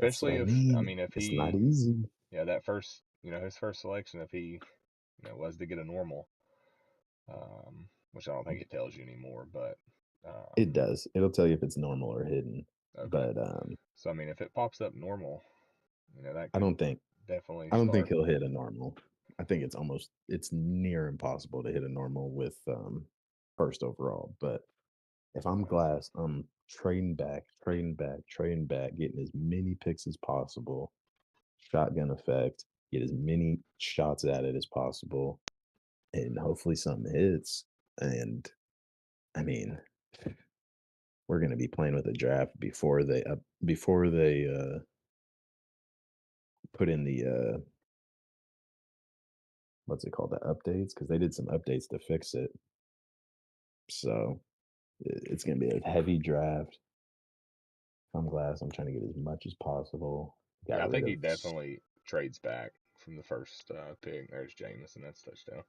Speaker 2: That's what
Speaker 1: especially
Speaker 2: I
Speaker 1: if, I
Speaker 2: mean.
Speaker 1: mean, if
Speaker 2: It's not
Speaker 1: he,
Speaker 2: easy.
Speaker 1: yeah, that first, his first selection, if he, was to get a normal, which I don't think it tells you anymore, but,
Speaker 2: It does. It'll tell you if it's normal or hidden.
Speaker 1: okay.
Speaker 2: But
Speaker 1: So, I mean, if it pops up normal, that
Speaker 2: I
Speaker 1: could
Speaker 2: don't think
Speaker 1: definitely
Speaker 2: I don't think
Speaker 1: start.
Speaker 2: he'll hit a normal. I think it's near impossible to hit a normal with first overall. But if I'm Glass, I'm trading back, getting as many picks as possible, shotgun effect, get as many shots at it as possible, and hopefully something hits. And I mean, we're gonna be playing with a draft before they put in the what's it called, the updates, because they did some updates to fix it. So it's gonna be a heavy draft. If I'm Glass, I'm trying to get as much as possible.
Speaker 1: Yeah, I
Speaker 2: Got rid
Speaker 1: think he
Speaker 2: of
Speaker 1: definitely trades back from the first pick. There's Jameson. That's touchdown.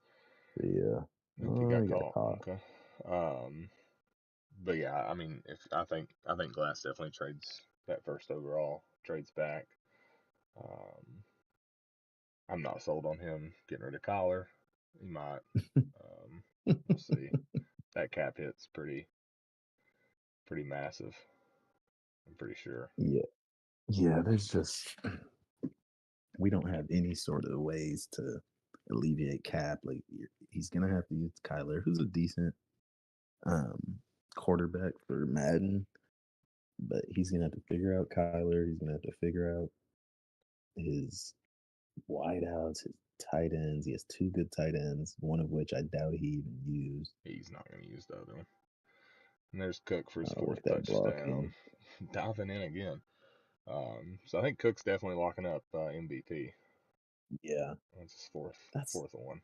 Speaker 2: the
Speaker 1: I think he
Speaker 2: oh,
Speaker 1: got
Speaker 2: he got
Speaker 1: caught.
Speaker 2: caught.
Speaker 1: Okay. But yeah, I mean, if I think Glass definitely trades that first overall, trades back. Um, I'm not sold on him getting rid of Collar. He might. We'll see. That cap hit's pretty massive. I'm pretty sure.
Speaker 2: Yeah, yeah. There's just we don't have any sort of ways to alleviate cap. Like he's gonna have to use Kyler, who's a decent um quarterback for Madden, but he's gonna have to figure out Kyler. He's gonna have to figure out his wideouts, his tight ends. He has two good tight ends, one of which I doubt he even used.
Speaker 1: He's not going to use the other one. And there's Cook for his
Speaker 2: With
Speaker 1: fourth
Speaker 2: that
Speaker 1: touchdown,
Speaker 2: blocking.
Speaker 1: diving in again. So I think Cook's definitely locking up MVP.
Speaker 2: Yeah,
Speaker 1: That's his fourth
Speaker 2: that's
Speaker 1: one.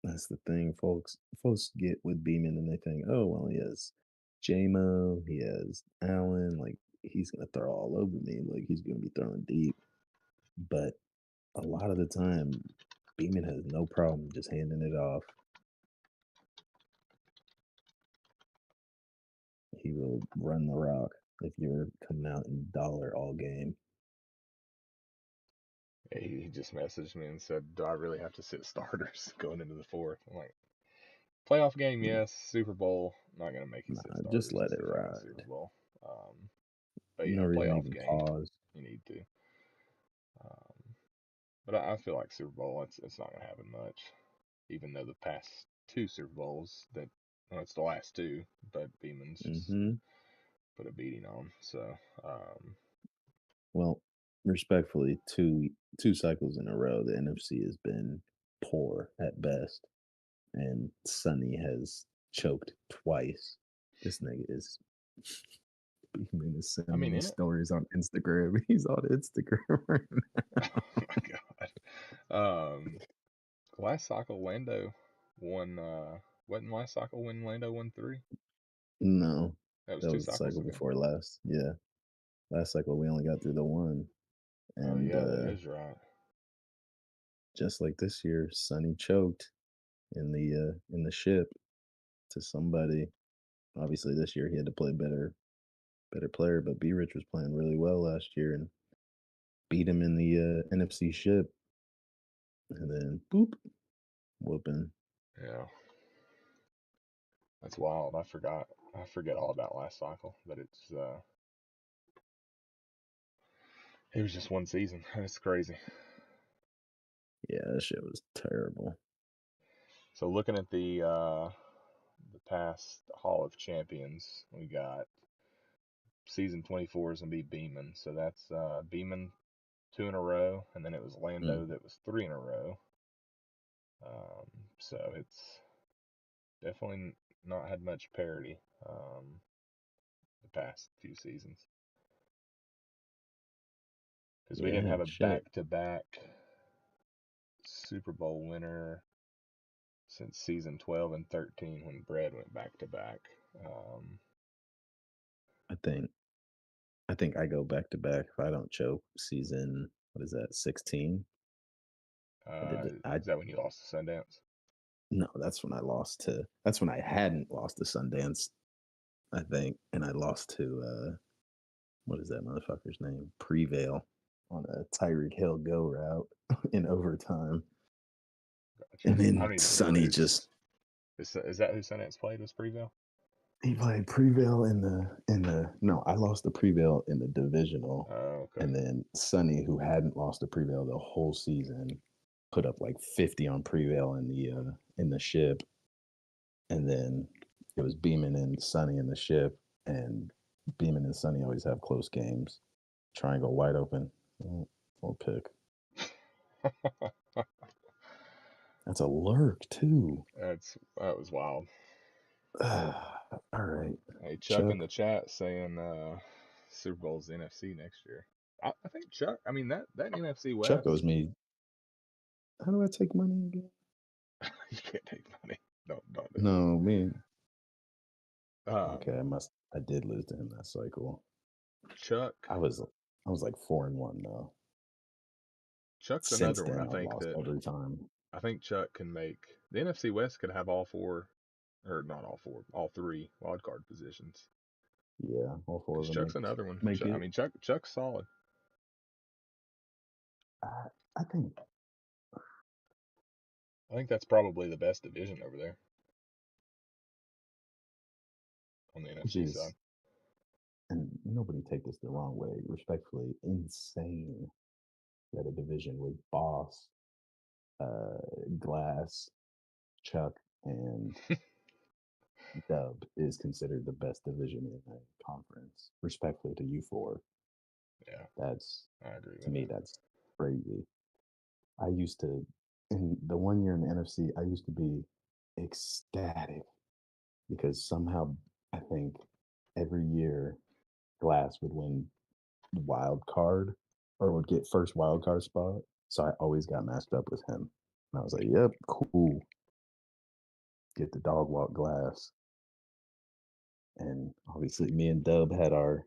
Speaker 2: that's the thing, folks. Folks get with Beeman and they think, oh well, he has JMO, he has Allen, like he's gonna throw all over me, like he's gonna be throwing deep. But a lot of the time, Beeman has no problem just handing it off. He will run the rock if you're coming out in dollar all game.
Speaker 1: He just messaged me and said, "Do I really have to sit starters going into the fourth?" I'm like, "Playoff game, yes. Super Bowl, not gonna make you sit
Speaker 2: Nah, just
Speaker 1: starters.
Speaker 2: let
Speaker 1: It's
Speaker 2: it
Speaker 1: the fucking Super
Speaker 2: ride.
Speaker 1: Bowl." But
Speaker 2: No reason to
Speaker 1: playoff
Speaker 2: even
Speaker 1: game,
Speaker 2: pause.
Speaker 1: you need to. But I feel like Super Bowl, it's not gonna happen much. Even though the past two Super Bowls it's the last two, but Beeman's just
Speaker 2: Mm-hmm.
Speaker 1: put a beating on. So
Speaker 2: Well, respectfully, two cycles in a row, the NFC has been poor at best, and Sonny has choked twice. This nigga is Beeman is
Speaker 1: I
Speaker 2: sending
Speaker 1: mean,
Speaker 2: me
Speaker 1: in it.
Speaker 2: stories on Instagram. He's on Instagram right now.
Speaker 1: Oh my god. Last cycle Lando won. Wasn't last cycle when Lando won 3?
Speaker 2: No,
Speaker 1: That was
Speaker 2: that
Speaker 1: two
Speaker 2: was the
Speaker 1: cycles
Speaker 2: cycle
Speaker 1: ago.
Speaker 2: before last. Yeah, last cycle we only got through the one,
Speaker 1: Oh
Speaker 2: and
Speaker 1: yeah, that is right.
Speaker 2: just like this year, Sonny choked in the ship to somebody. Obviously, this year he had to play better player, but B Rich was playing really well last year and beat him in the NFC ship, and then boop, whooping.
Speaker 1: Yeah, that's wild. I forgot. I forget all about last cycle, but it was just one season. It's crazy.
Speaker 2: Yeah, that shit was terrible.
Speaker 1: So looking at the past Hall of Champions, we got season 24 is gonna be Beeman. So that's Beeman 2 in a row, and then it was Lando
Speaker 2: Mm.
Speaker 1: that was 3 in a row. So it's definitely not had much parity the past few seasons because we
Speaker 2: Yeah,
Speaker 1: didn't have a
Speaker 2: shit.
Speaker 1: back-to-back Super Bowl winner since season 12 and 13 when Brad went back to back.
Speaker 2: I think I think I go back to back if I don't choke. Season, what is that? 16.
Speaker 1: Is that when you lost to Sundance?
Speaker 2: No, that's when I lost to. That's when I hadn't lost to Sundance, I think, and I lost to what is that motherfucker's name? Prevail on a Tyreek Hill go route in overtime,
Speaker 1: Gotcha.
Speaker 2: and
Speaker 1: I
Speaker 2: then
Speaker 1: don't even
Speaker 2: Sonny
Speaker 1: remember.
Speaker 2: just
Speaker 1: Is that who Sundance played? Was Prevail?
Speaker 2: he played Prevail in the no, I lost to Prevail in the divisional,
Speaker 1: Oh, okay.
Speaker 2: and then Sonny, who hadn't lost to Prevail the whole season, put up like 50 on Prevail in the ship, and then it was Beamen and Sonny in the ship, and Beamen and Sonny always have close games. Triangle wide open, or pick. That's a lurk too.
Speaker 1: That was wild.
Speaker 2: All right.
Speaker 1: Hey, Chuck in
Speaker 2: Chuck.
Speaker 1: the chat saying Super Bowl's the NFC next year. I think Chuck. I mean that NFC West.
Speaker 2: Chuck owes me. How do I take money again?
Speaker 1: You can't take money. Don't do
Speaker 2: No, me.
Speaker 1: it.
Speaker 2: Okay, I did lose to him that cycle.
Speaker 1: Chuck.
Speaker 2: I was like 4-1 though.
Speaker 1: Chuck's
Speaker 2: Since
Speaker 1: another one.
Speaker 2: then,
Speaker 1: I
Speaker 2: I've
Speaker 1: think
Speaker 2: lost
Speaker 1: that
Speaker 2: every time.
Speaker 1: I think Chuck can make the NFC West could have all four, or not all four, all three wild card positions.
Speaker 2: Yeah, all four of them.
Speaker 1: Chuck's another one.
Speaker 2: Make it.
Speaker 1: I mean, Chuck's solid.
Speaker 2: I think
Speaker 1: that's probably the best division over there on the NFC side.
Speaker 2: And nobody take this the wrong way. Respectfully, insane that a division with Boss, Glass, Chuck, and Dub is considered the best division in the conference. Respectfully to you four.
Speaker 1: Yeah,
Speaker 2: I agree. To me, that's crazy. I used to, in the 1 year in the NFC, I used to be ecstatic because somehow I think every year Glass would win the wild card or would get first wild card spot. So I always got matched up with him. And I was like, yep, cool. Get the dog walk Glass. And obviously me and Dub had our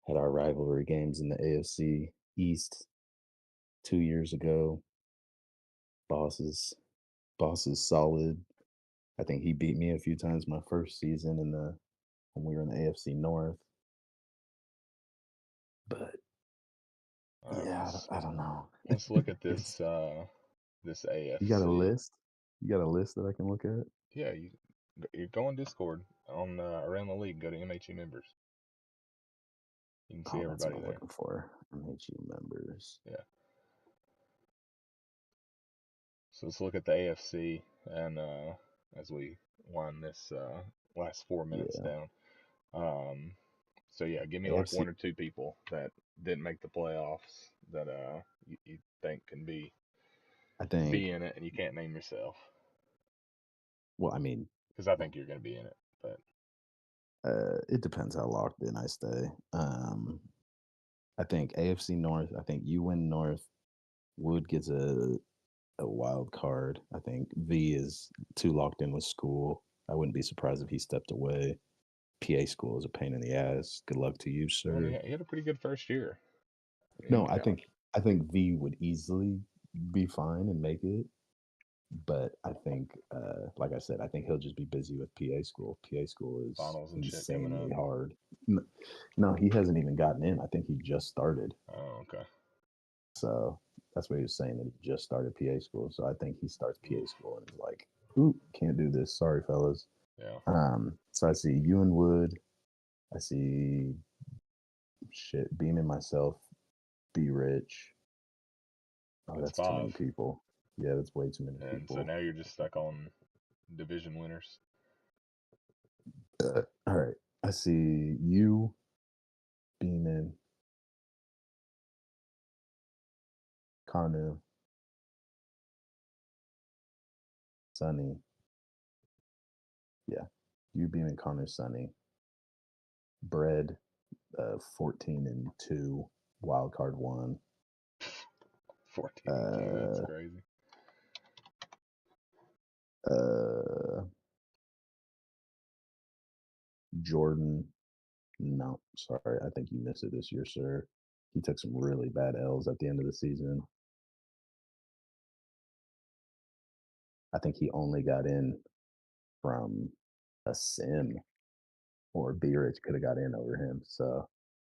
Speaker 2: rivalry games in the AFC East 2 years ago. Boss is solid. I think he beat me a few times my first season when we were in the AFC North. But yeah, I don't know.
Speaker 1: Let's look at this this AFC.
Speaker 2: You got a list? You got a list that I can look at?
Speaker 1: Yeah, you go on Discord on around the league. Go to MHU members. You can see everybody
Speaker 2: what I'm
Speaker 1: there.
Speaker 2: looking for. MHU members.
Speaker 1: Yeah. So let's look at the AFC, and as we wind this last 4 minutes down. So yeah, give me AFC. Like 1 or 2 people that didn't make the playoffs that you think can be in it, and you can't name yourself.
Speaker 2: Well, I mean,
Speaker 1: because I think you're going to be in it, but
Speaker 2: it depends how locked in I stay. I think AFC North. I think you win North. Wood gets a wild card. I think V is too locked in with school. I wouldn't be surprised if he stepped away. PA school is a pain in the ass. Good luck to you, sir.
Speaker 1: Well, he had a pretty good first year.
Speaker 2: No, I think V would easily be fine and make it. But I think, like I said, I think he'll just be busy with PA school. PA school is
Speaker 1: finals and
Speaker 2: insanely hard. No, he hasn't even gotten in. I think he just started.
Speaker 1: Oh, okay.
Speaker 2: So that's what he was saying, that he just started PA school. So I think he starts PA school and is like, "Ooh, can't do this. Sorry, fellas."
Speaker 1: Yeah.
Speaker 2: So I see you and Wood. I see Beamen, myself, Be Rich. Oh, that's 5. Too many people. Yeah, that's way too many people.
Speaker 1: So now you're just stuck on division winners.
Speaker 2: All right. I see you, Beamen, Kanu, Sunny. Yeah. You, Beamen, Kanu, Sunny. Bread, 14-2, wild card 1.
Speaker 1: 14-2, that's crazy.
Speaker 2: Jordan, No, sorry. I think you missed it this year, sir. He took some really bad L's at the end of the season. I think he only got in from a sim, or Beerich could have got in over him. So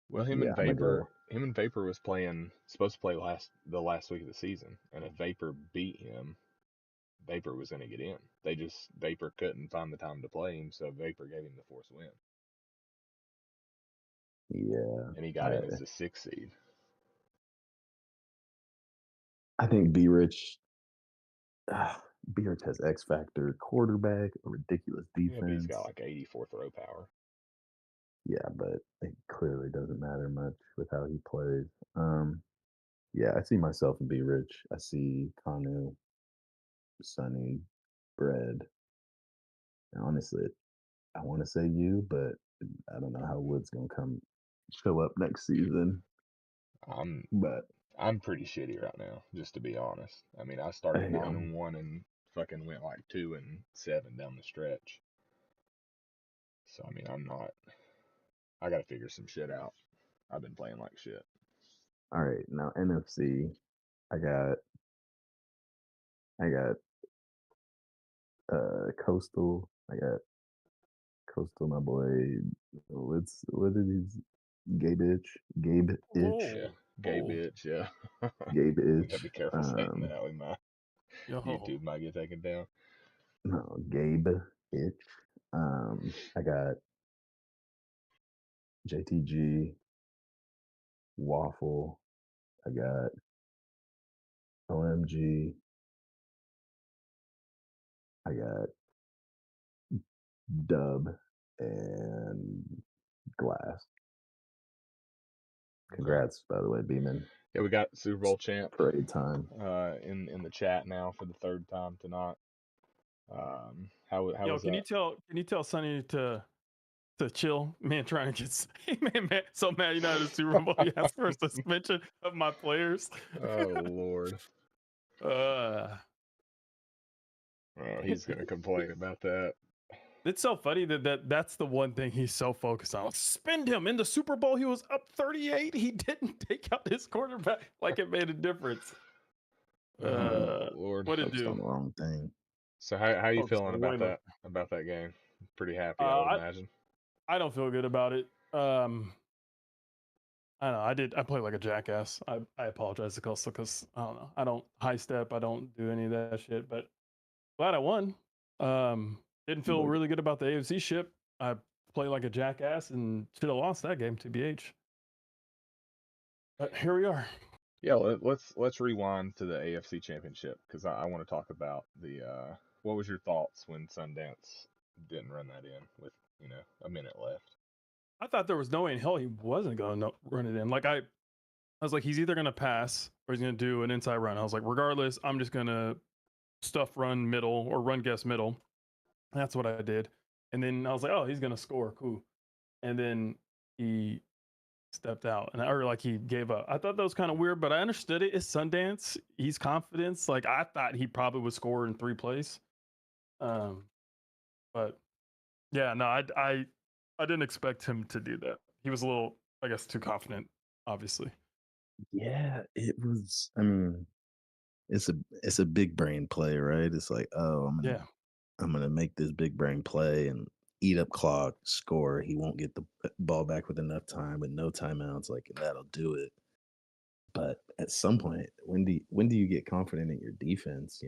Speaker 1: Well,
Speaker 2: yeah, I'm gonna go.
Speaker 1: Him and Vapor was supposed to play the last week of the season, and if Vapor beat him, Vapor was going to get in. Vapor couldn't find the time to play him, so Vapor gave him the forced win,
Speaker 2: Yeah,
Speaker 1: and he got in as the 6th seed.
Speaker 2: I think Beerich has X factor, quarterback, a ridiculous defense.
Speaker 1: Yeah, but he's got like 84 throw power.
Speaker 2: Yeah, but it clearly doesn't matter much with how he plays. Yeah, I see myself in B Rich. I see Kanu, Sonny, Bread. And honestly, I want to say you, but I don't know how Wood's gonna come show up next season. But
Speaker 1: I'm pretty shitty right now, just to be honest. I mean, I started 9-1 and fucking went like 2-7 down the stretch. So I mean, I gotta figure some shit out. I've been playing like shit.
Speaker 2: All right, now NFC, I got Coastal. I got Coastal, my boy. What is he? Gabe Itch.
Speaker 1: Yeah, Gabe Itch. Yeah.
Speaker 2: Gabe
Speaker 1: We
Speaker 2: Itch.
Speaker 1: gotta be careful saying that. We might YouTube might get taken down.
Speaker 2: No, Gabe Itch. I got JTG, Waffle. I got OMG. I got Dub and Glass. Congrats, by the way, Beamen.
Speaker 1: Yeah, we got Super Bowl champ
Speaker 2: parade time.
Speaker 1: In the chat now for the 3rd time tonight. How was
Speaker 3: can
Speaker 1: that?
Speaker 3: you tell Sonny to chill? Man, trying to get man, so mad you're not in the Super Bowl. He asked for a suspension of my players.
Speaker 1: Oh Lord. He's gonna complain about that.
Speaker 3: It's so funny that's the one thing he's so focused on. Suspend him in the Super Bowl. He was up 38. He didn't take out his quarterback like it made a difference.
Speaker 1: Lord,
Speaker 3: what did do?
Speaker 2: On the wrong thing.
Speaker 1: So how you feeling about that game? Pretty happy, I would imagine.
Speaker 3: I don't feel good about it. I don't know. I played like a jackass. I apologize to Coastal because I don't know. I don't high step. I don't do any of that shit. But glad I won. Didn't feel really good about the AFC ship. I played like a jackass and should have lost that game, TBH. But here we are.
Speaker 1: Yeah, let's rewind to the AFC Championship because I want to talk about the. What was your thoughts when Sundance didn't run that in with a minute left?
Speaker 3: I thought there was no way in hell he wasn't going to run it in. Like I was like, he's either going to pass or he's going to do an inside run. I was like, regardless, I'm just going to stuff run middle or run guess middle. That's what I did. And then I was like, oh, he's going to score. Cool. And then he stepped out or like he gave up. I thought that was kind of weird, but I understood it. It's Sundance. He's confidence. Like I thought he probably would score in 3 plays. But yeah, no, I didn't expect him to do that. He was a little, I guess, too confident, obviously.
Speaker 2: Yeah, it was. I mean, it's a big brain play, right? It's like, oh, I'm gonna make this big brain play and eat up clock, score. He won't get the ball back with enough time, with no timeouts. Like that'll do it. But at some point, when do you get confident in your defense?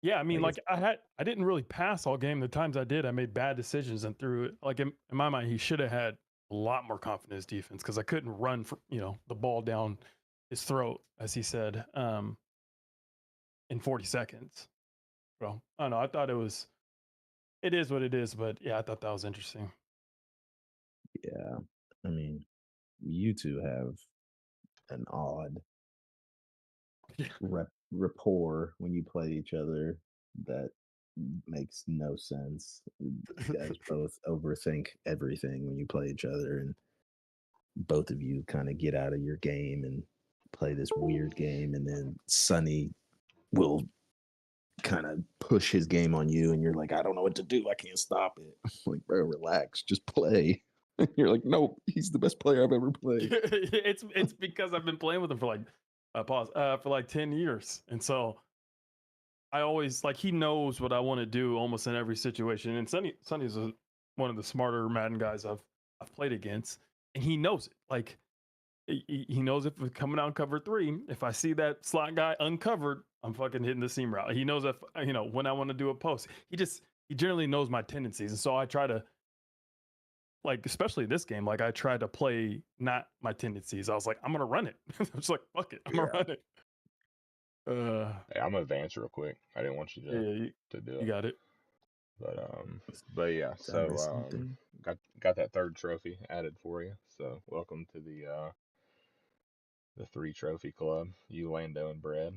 Speaker 3: Yeah, I mean, like I didn't really pass all game. The times I did, I made bad decisions and threw it. Like in my mind, he should have had a lot more confidence defense because I couldn't run for the ball down his throat, as he said, in 40 seconds. So I don't know. I thought it is what it is, but yeah, I thought that was interesting.
Speaker 2: Yeah, I mean, you two have an odd rapport when you play each other that makes no sense. You guys both overthink everything when you play each other, and both of you kind of get out of your game and play this weird game, and then Sonny will kind of push his game on you, and you're like, I don't know what to do. I can't stop it. Like, bro, relax, just play. You're like, nope, he's the best player I've ever played.
Speaker 3: it's because I've been playing with him for like for like 10 years. And so I always like he knows what I want to do almost in every situation. And Sonny's one of the smarter Madden guys I've played against, and he knows it. Like he knows if we're coming out in cover 3, if I see that slot guy uncovered, I'm fucking hitting the seam route. He knows if when I want to do a post. He generally knows my tendencies, and so I try to, like, especially this game, like I tried to play not my tendencies. I was like, I'm gonna run it. I was like, fuck it, I'm gonna run it.
Speaker 1: Hey, I'm gonna advance real quick. I didn't want you to do
Speaker 3: You
Speaker 1: it.
Speaker 3: got it.
Speaker 1: But yeah.
Speaker 2: Did I miss
Speaker 1: So
Speaker 2: something?
Speaker 1: got that third trophy added for you. So welcome to the 3 trophy club. You, Lando, and Brad.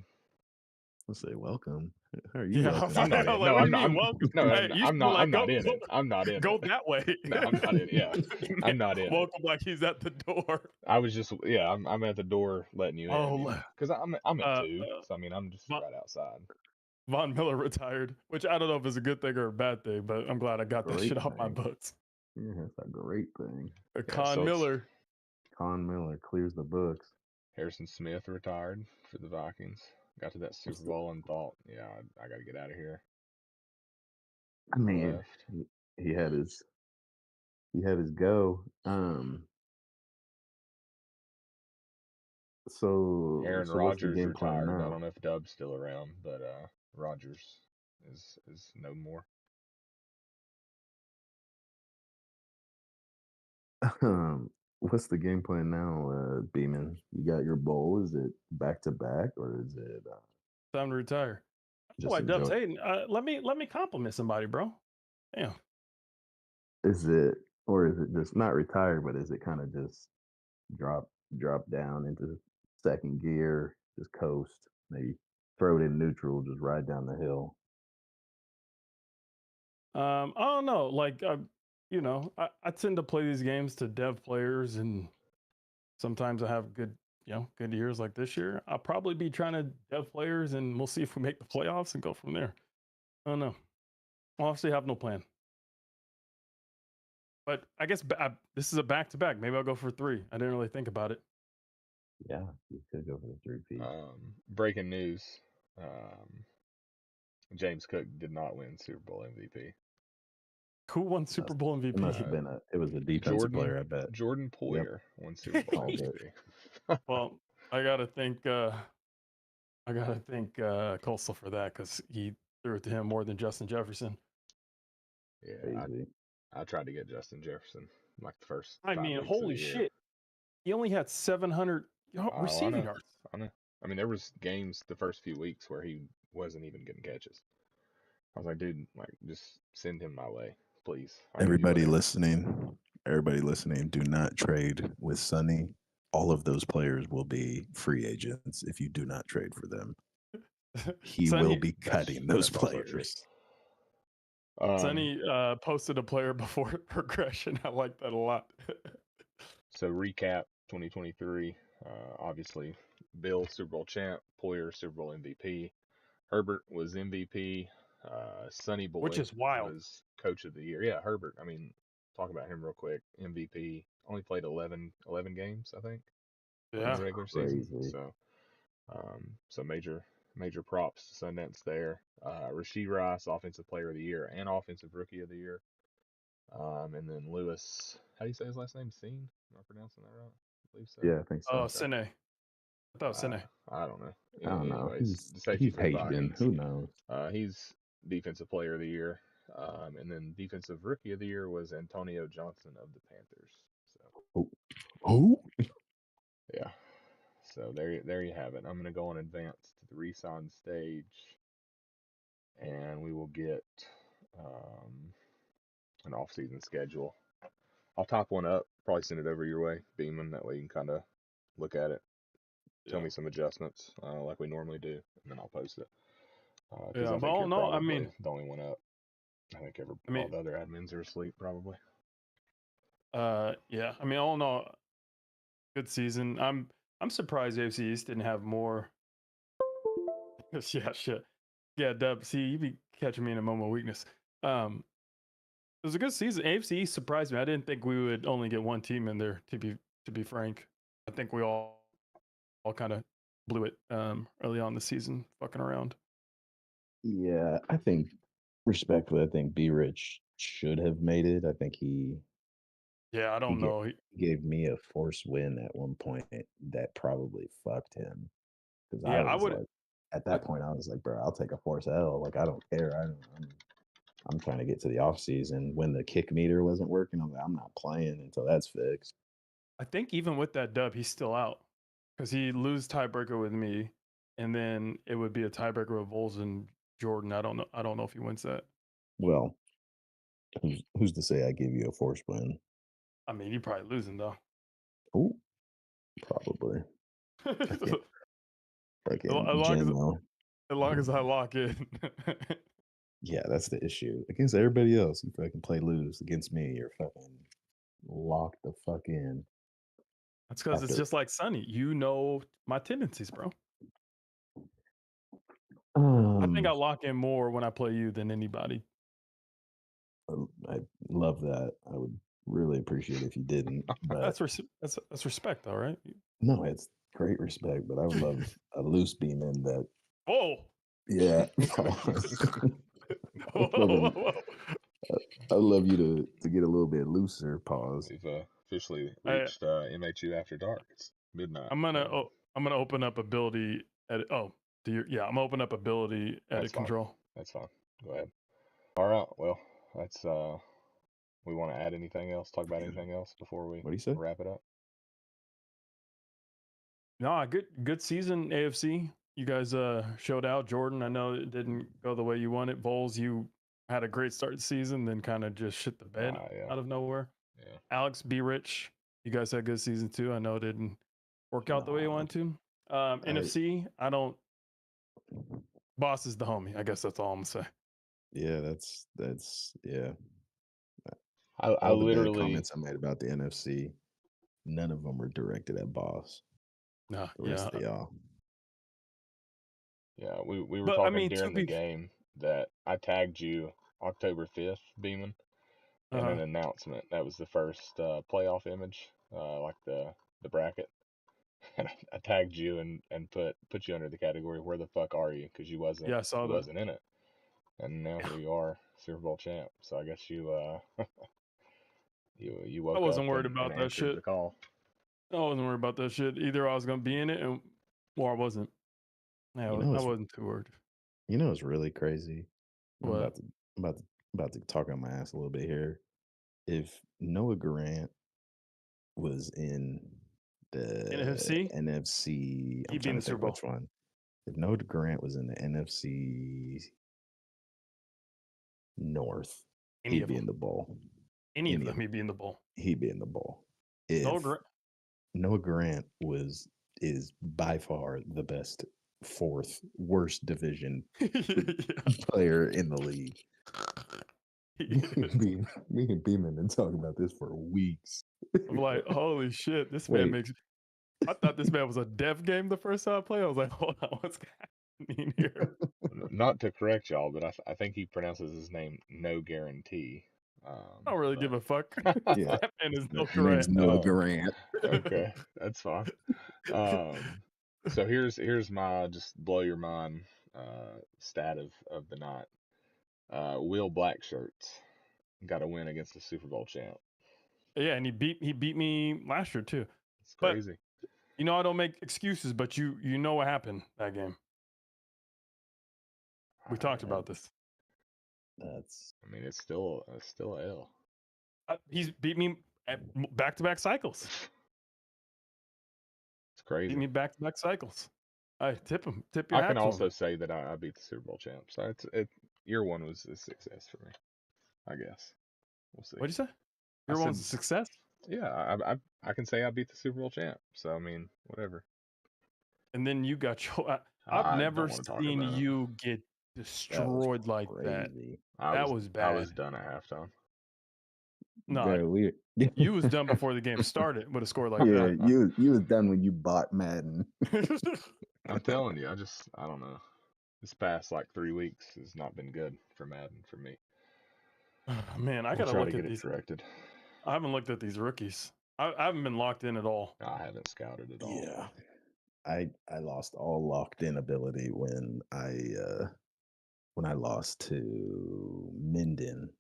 Speaker 2: I'll say welcome. How are you?
Speaker 3: Yeah,
Speaker 2: welcome?
Speaker 1: I'm not
Speaker 3: like,
Speaker 1: in.
Speaker 3: what
Speaker 1: No,
Speaker 3: do
Speaker 1: I'm
Speaker 3: you
Speaker 1: not.
Speaker 3: mean, welcome?
Speaker 1: No,
Speaker 3: Hey, you should be like,
Speaker 1: I'm not in it. I'm not in
Speaker 3: go
Speaker 1: it.
Speaker 3: that way.
Speaker 1: No, I'm not in. Yeah, I'm not in it.
Speaker 3: Welcome, like he's at the door.
Speaker 1: I was just I'm at the door letting you in because I'm at 2. So I mean I'm just
Speaker 3: Von,
Speaker 1: right outside.
Speaker 3: Von Miller retired, which I don't know if it's a good thing or a bad thing, but I'm glad I got that
Speaker 2: Great
Speaker 3: shit off my
Speaker 2: thing.
Speaker 3: books.
Speaker 2: Yeah, that's a great thing.
Speaker 3: Con Miller.
Speaker 2: Con Miller clears the books.
Speaker 1: Harrison Smith retired for the Vikings. Got to that Super Bowl and thought, yeah, I got to get out of here.
Speaker 2: I mean,
Speaker 1: Left.
Speaker 2: he had his go. So
Speaker 1: Aaron
Speaker 2: what's the
Speaker 1: Rodgers
Speaker 2: game plan
Speaker 1: retired. I
Speaker 2: now?
Speaker 1: don't know if Dub's still around, but Rodgers is no more.
Speaker 2: What's the game plan now, Beeman? You got your bowl. Is it back to back or is it
Speaker 3: Time to retire. That's
Speaker 2: just
Speaker 3: why Dub's
Speaker 2: enjoy?
Speaker 3: hating. Let me compliment somebody, bro. Damn.
Speaker 2: Is it just not retire, but is it kind of just drop down into second gear, just coast, maybe throw it in neutral, just ride down the hill?
Speaker 3: I don't know. Like, I tend to play these games to dev players, and sometimes I have good years like this year. I'll probably be trying to dev players, and we'll see if we make the playoffs and go from there. I don't know. I honestly have no plan. But I guess this is a back to back. Maybe I'll go for 3. I didn't really think about it.
Speaker 2: Yeah, you could go for the 3-peat.
Speaker 1: Breaking news: James Cook did not win Super Bowl MVP.
Speaker 3: Who won Super Bowl MVP?
Speaker 2: It must have been it was a defensive player, I bet.
Speaker 1: Jordan Poyer won Super Bowl MVP.
Speaker 3: Well, I gotta thank Coastal for that because he threw it to him more than Justin Jefferson.
Speaker 1: Yeah, I tried to get Justin Jefferson like the first.
Speaker 3: I
Speaker 1: 5
Speaker 3: mean,
Speaker 1: weeks
Speaker 3: holy
Speaker 1: of the year.
Speaker 3: shit! He only had 700 receiving yards.
Speaker 1: I know. I mean, there was games the first few weeks where he wasn't even getting catches. I was like, dude, like just send him my way, please.
Speaker 2: Everybody listening, do not trade with Sonny. All of those players will be free agents if you do not trade for them. He will be cutting those players.
Speaker 3: Sonny posted a player before regression. I like that a lot.
Speaker 1: So recap 2023. Obviously, Bill Super Bowl champ, Poyer Super Bowl MVP, Herbert was MVP. Sonny Boy,
Speaker 3: which is wild,
Speaker 1: was coach of the year. Yeah, Herbert. I mean, talk about him real quick. MVP. Only played 11 games, I think.
Speaker 3: Yeah,
Speaker 1: in the regular season. So major props to Sundance there. Rashee Rice, Offensive Player of the Year and Offensive Rookie of the Year. And then Lewis, how do you say his last name? Seen? Am I pronouncing that right? I believe so.
Speaker 2: Yeah, I think so.
Speaker 3: Oh, Sine. I thought Sine.
Speaker 1: I don't know.
Speaker 2: I don't know.
Speaker 1: Anyways,
Speaker 2: He's Haitian. Who knows?
Speaker 1: He's Defensive Player of the Year. And then Defensive Rookie of the Year was Antonio Johnson of the Panthers. So.
Speaker 2: Who?
Speaker 1: Yeah. So there you have it. I'm gonna go on advance to the resign stage, and we will get an off-season schedule. I'll type one up. Probably send it over your way, Beamen. That way you can kind of look at it. Tell me some adjustments, like we normally do, and then I'll post it.
Speaker 3: Yeah, but all in all, I mean,
Speaker 1: the only one up. I think all the other admins are asleep, probably.
Speaker 3: Yeah. I mean, all in all, good season. I'm surprised AFC East didn't have more. Yeah, shit. Yeah, Dub. See, you be catching me in a moment of weakness. was a good season. AFC surprised me. I didn't think we would only get one team in there. To be frank, I think we all kind of blew it early on in the season, fucking around.
Speaker 2: Yeah, I think respectfully, I think B Rich should have made it. I think he
Speaker 3: Yeah, I
Speaker 2: he
Speaker 3: don't know.
Speaker 2: gave me a forced win at one point that probably fucked him because I
Speaker 3: Yeah, I
Speaker 2: was
Speaker 3: would.
Speaker 2: like, at that point, I was like, bro, I'll take a force L. Like, I don't care. I'm trying to get to the off season. When the kick meter wasn't working, I'm like, I'm not playing until that's fixed.
Speaker 3: I think even with that dub, he's still out because he lose tiebreaker with me, and then it would be a tiebreaker with Vols and Jordan. I don't know. I don't know if he wins that.
Speaker 2: Well, who's to say I give you a force win?
Speaker 3: I mean, you probably losing though.
Speaker 2: Ooh, probably.
Speaker 3: as
Speaker 2: Fucking
Speaker 3: long as I lock in.
Speaker 2: Yeah, that's the issue. Against everybody else, you fucking play lose. Against me, you're fucking locked the fuck in.
Speaker 3: That's because it's
Speaker 2: After-
Speaker 3: just like Sonny. You know my tendencies, bro. I think I lock in more when I play you than anybody.
Speaker 2: I love that. I would really appreciate if you didn't. But
Speaker 3: That's respect, though, right?
Speaker 2: no, it's great respect. But I would love a loose Beamen that.
Speaker 3: Whoa.
Speaker 2: Yeah.
Speaker 3: Whoa.
Speaker 2: I'd love you to get a little bit looser. Pause.
Speaker 1: We've officially reached MHU After Dark. It's midnight.
Speaker 3: I'm gonna open up ability edit. Oh, I'm gonna open up ability edit control.
Speaker 1: That's fine. Go ahead. All right. Well, that's we want to add anything else? Talk about anything else before we wrap it up?
Speaker 3: No, good season, AFC. You guys showed out. Jordan, I know it didn't go the way you wanted. Vols, you had a great start to the season, then kind of just shit the bed out of nowhere.
Speaker 1: Yeah.
Speaker 3: Alex, B Rich, you guys had a good season too. I know it didn't work out the way you wanted to. NFC, I don't. Boss is the homie. I guess that's all I'm gonna say.
Speaker 2: Yeah, that's yeah.
Speaker 1: I literally
Speaker 2: the comments I made about the NFC, none of them were directed at Boss.
Speaker 3: No,
Speaker 2: the rest of y'all.
Speaker 1: Yeah, we were talking during the game that I tagged you October 5th, Beamen, and an announcement. That was the first playoff image, like the bracket. And I tagged you and put you under the category "Where the fuck are you?" because you wasn't wasn't in it, and now here you are, Super Bowl champ. So I guess you you woke up.
Speaker 3: I wasn't worried about that shit.
Speaker 1: The call.
Speaker 3: I wasn't worried about that shit. Either I was gonna be in it, or I wasn't. Yeah, I wasn't too worried.
Speaker 2: You know, it's really crazy.
Speaker 3: What?
Speaker 2: I'm about to talk on my ass a little bit here. If Noah Grant was in the NFC, I'm trying to think which one. If Noah Grant was in the NFC North, he'd be in the bowl.
Speaker 3: Any of them, he'd be in the bowl.
Speaker 2: He'd be in the bowl. If Noah Grant is by far the best fourth worst division player in the league. Me and Beamen been talking about this for weeks.
Speaker 3: I'm like, holy shit, this man makes. I thought this man was a deaf game the first time I played. I was like, hold on, what's happening here?
Speaker 1: Not to correct y'all, but I think he pronounces his name No Guarantee.
Speaker 3: I don't really give a fuck.
Speaker 2: Yeah,
Speaker 3: that man is no
Speaker 2: Grant. Noah Grant.
Speaker 1: Okay, that's fine. So here's my just blow your mind stat of the night. Will Blackshirts got a win against the Super Bowl champ.
Speaker 3: Yeah, and he beat me last year too.
Speaker 1: It's crazy.
Speaker 3: But, you know, I don't make excuses, but you know what happened that game. We talked about this.
Speaker 1: I mean, it's still a L.
Speaker 3: He's beat me at back-to-back cycles.
Speaker 1: It's crazy.
Speaker 3: Beat me back-to-back cycles. I tip him. Tip your hat.
Speaker 1: I can also say that I beat the Super Bowl champ. So year one was a success for me. I guess we'll see.
Speaker 3: What'd you say? Year one was a success.
Speaker 1: Yeah, I can say I beat the Super Bowl champ. So I mean, whatever.
Speaker 3: And then you got your. I've never seen you get destroyed like that. That was bad.
Speaker 1: I was done at halftime.
Speaker 3: No, you was done before the game started with a score like that.
Speaker 2: Yeah, you was done when you bought Madden.
Speaker 1: I'm telling you, I don't know. This past like 3 weeks has not been good for Madden for me.
Speaker 3: Man, I
Speaker 1: I'll
Speaker 3: gotta
Speaker 1: try to
Speaker 3: look
Speaker 1: get
Speaker 3: at
Speaker 1: it
Speaker 3: these.
Speaker 1: corrected.
Speaker 3: I haven't looked at these rookies. I haven't been locked in at all.
Speaker 1: I haven't scouted at all.
Speaker 2: Yeah. I lost all locked in ability when I lost to Minden.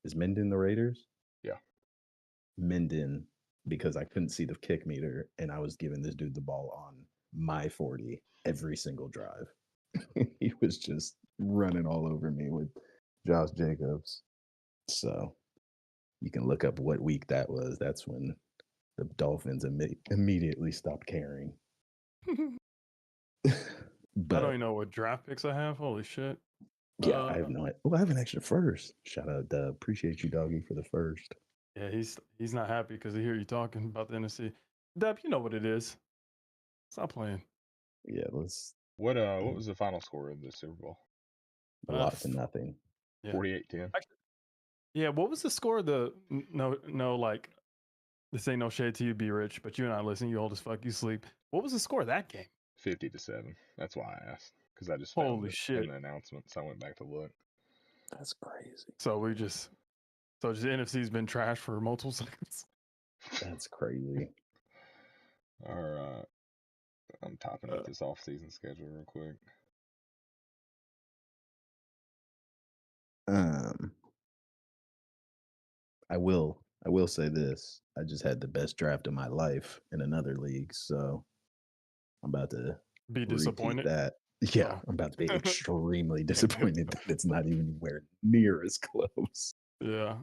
Speaker 2: Is Minden the Raiders?
Speaker 1: Yeah.
Speaker 2: Minden, because I couldn't see the kick meter and I was giving this dude the ball on my 40 every single drive. He was just running all over me with Josh Jacobs. So you can look up what week that was. That's when the Dolphins immediately stopped caring.
Speaker 3: I
Speaker 2: But
Speaker 3: don't even know what draft picks I have. Holy shit.
Speaker 2: yeah, I have no idea. Oh, I have an extra first. Shout out, Dub. Appreciate you, doggy, for the first.
Speaker 3: Yeah, he's not happy because he hear you talking about the NFC. Deb, you know what it is. Stop playing.
Speaker 2: Yeah, let's.
Speaker 1: What was the final score of the Super Bowl?
Speaker 2: A lot to nothing.
Speaker 3: Yeah.
Speaker 1: 48-10.
Speaker 3: Yeah, what was the score of the no like this ain't no shade to you, be rich, but you and I listen, you old as fuck, you sleep. What was the score of that game?
Speaker 1: 50-7. That's why I asked, because I just found
Speaker 3: Holy
Speaker 1: it
Speaker 3: shit.
Speaker 1: in the announcement, so I went back to look.
Speaker 2: That's crazy.
Speaker 3: So just the NFC's been trashed for multiple seconds.
Speaker 2: That's crazy.
Speaker 1: All right. I'm typing up this off-season schedule real quick.
Speaker 2: I will say this. I just had the best draft of my life in another league, so I'm about to
Speaker 3: Be
Speaker 2: repeat
Speaker 3: disappointed.
Speaker 2: that. Yeah,
Speaker 3: Oh.
Speaker 2: I'm about to be extremely disappointed that it's not even anywhere near as close.
Speaker 3: Yeah.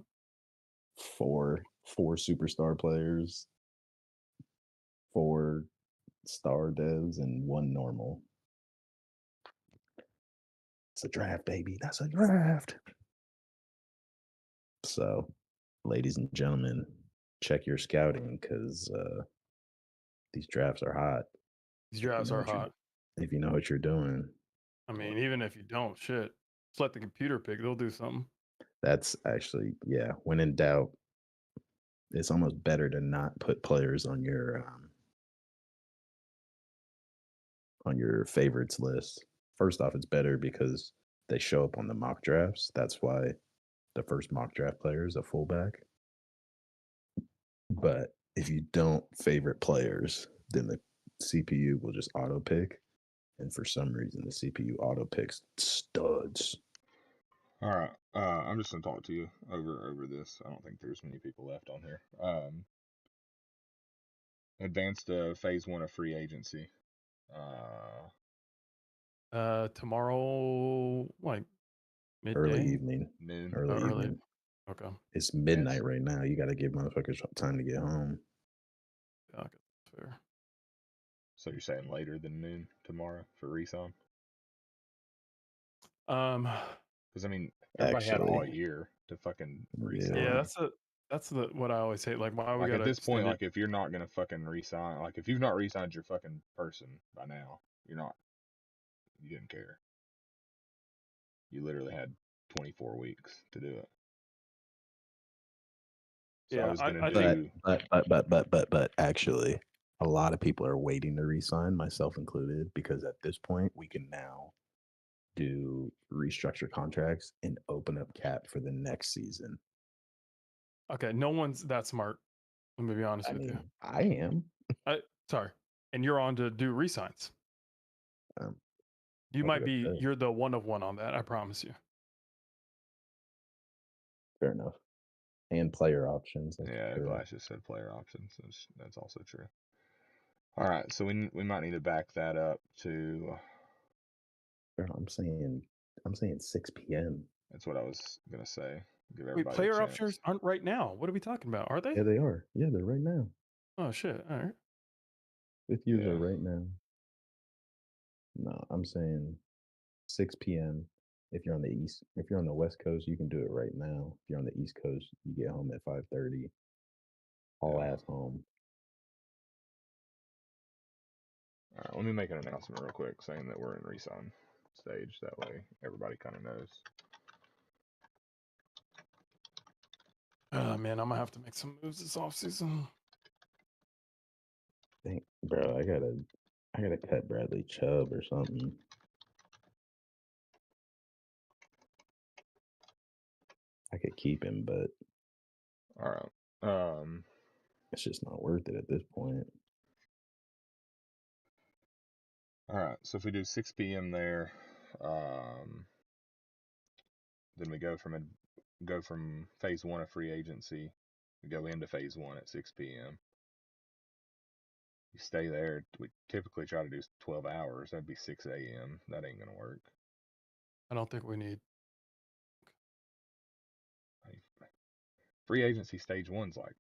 Speaker 2: Four superstar players, 4 star devs, and 1 normal. It's a draft, baby. That's a draft. So, ladies and gentlemen, check your scouting because these drafts are hot.
Speaker 3: These drafts are hot.
Speaker 2: If you know what you're doing.
Speaker 3: I mean, even if you don't, shit. Just let the computer pick, they'll do something.
Speaker 2: That's actually, yeah, when in doubt, it's almost better to not put players on your favorites list. First off, it's better because they show up on the mock drafts. That's why the first mock draft player is a fullback. But if you don't favorite players, then the CPU will just auto pick. And for some reason, the CPU auto picks studs.
Speaker 1: All right. I'm just gonna talk to you over this. I don't think there's many people left on here. Advanced phase 1 of free agency.
Speaker 3: Tomorrow, like midday?
Speaker 2: Early evening.
Speaker 1: Noon.
Speaker 2: Early evening.
Speaker 3: Okay.
Speaker 2: It's midnight right now. You got to give motherfuckers time to get home.
Speaker 3: Yeah, okay, that's fair.
Speaker 1: So you're saying later than noon tomorrow for resign? Because I mean, everybody had all year to fucking resign.
Speaker 3: Yeah, that's what I always hate. Like, why we
Speaker 1: like
Speaker 3: gotta
Speaker 1: at this point,
Speaker 3: extend it?
Speaker 1: like if you're not gonna fucking resign, like if you've not resigned your fucking person by now, you didn't care. You literally had 24 weeks to do it. So
Speaker 3: Yeah,
Speaker 1: I was gonna
Speaker 3: think,
Speaker 2: but actually, a lot of people are waiting to resign, myself included, because at this point we can now do restructure contracts and open up cap for the next season.
Speaker 3: okay, no one's that smart. Let me be honest with you.
Speaker 2: I am.
Speaker 3: Sorry, and you're on to do resigns. You might be. You're the one of one on that. I promise you.
Speaker 2: Fair enough. And player options.
Speaker 1: Yeah, Glass just said player options. That's also true. All right, so we might need to back that up to.
Speaker 2: I'm saying 6 p.m.
Speaker 1: That's what I was gonna say. Give
Speaker 3: Wait, player options aren't right now. What are we talking about? Are they?
Speaker 2: Yeah, they are. Yeah, they're right now.
Speaker 3: Oh shit! All right.
Speaker 2: 5th years are right now. No, I'm saying 6 p.m. If you're on the West Coast, you can do it right now. If you're on the East Coast, you get home at 5:30. All ass home.
Speaker 1: All right, let me make an announcement real quick saying that we're in resign stage. That way, everybody kind of knows.
Speaker 3: Oh man, I'm gonna have to make some moves this offseason.
Speaker 2: Bro, I gotta cut Bradley Chubb or something. I I could keep him, but
Speaker 1: All right.
Speaker 2: it's just not worth it at this point.
Speaker 1: All right. So if we do 6 p.m. there, then we go from phase 1 of free agency. We go into phase 1 at 6 p.m. You stay there. We typically try to do 12 hours. That'd be 6 a.m. That ain't gonna work.
Speaker 3: I don't think we need.
Speaker 1: Free agency stage 1's like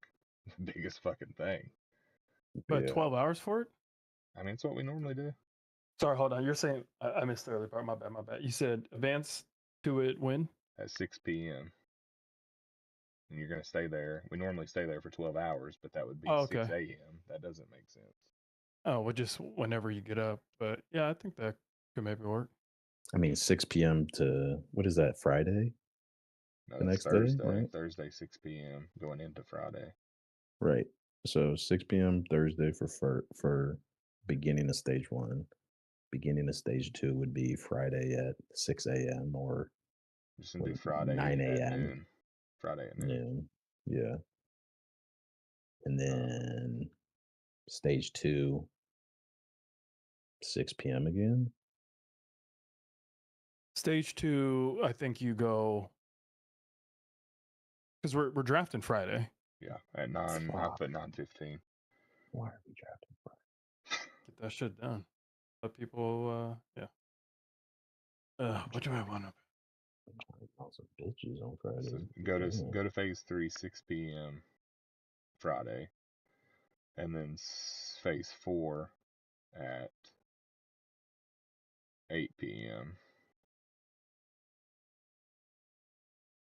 Speaker 1: the biggest fucking thing.
Speaker 3: But
Speaker 2: Yeah.
Speaker 3: 12 hours for it?
Speaker 1: I mean, it's what we normally do.
Speaker 3: Sorry, hold on. You're saying I missed the early part. My bad. You said advance to it when?
Speaker 1: At 6 p.m. And you're gonna stay there. We normally stay there for 12 hours, but that would be 6
Speaker 3: okay.
Speaker 1: a.m. That doesn't make sense.
Speaker 3: Oh, well, just whenever you get up. But yeah, I think that could maybe work.
Speaker 2: I mean, 6 p.m. to what is that? Friday?
Speaker 1: No,
Speaker 2: The
Speaker 1: that's
Speaker 2: next day,
Speaker 1: Thursday.
Speaker 2: right?
Speaker 1: Thursday, 6 p.m. going into Friday.
Speaker 2: Right. So 6 p.m. Thursday for beginning of stage 1. Beginning of stage 2 would be Friday at 6 a.m. or
Speaker 1: Just gonna do Friday
Speaker 2: 9
Speaker 1: at
Speaker 2: a.m.
Speaker 1: noon. Friday at noon.
Speaker 2: Yeah. And then stage 2, 6 p.m. again.
Speaker 3: Stage 2, I think you go because we're drafting Friday.
Speaker 1: Yeah, at 9. I put 9:15.
Speaker 2: Why are we drafting Friday?
Speaker 3: Get that shit done. Let people, yeah. What do I want to?
Speaker 2: Some bitches on Friday.
Speaker 1: So go to phase 3, 6 p.m. Friday, and then phase 4 at 8 p.m.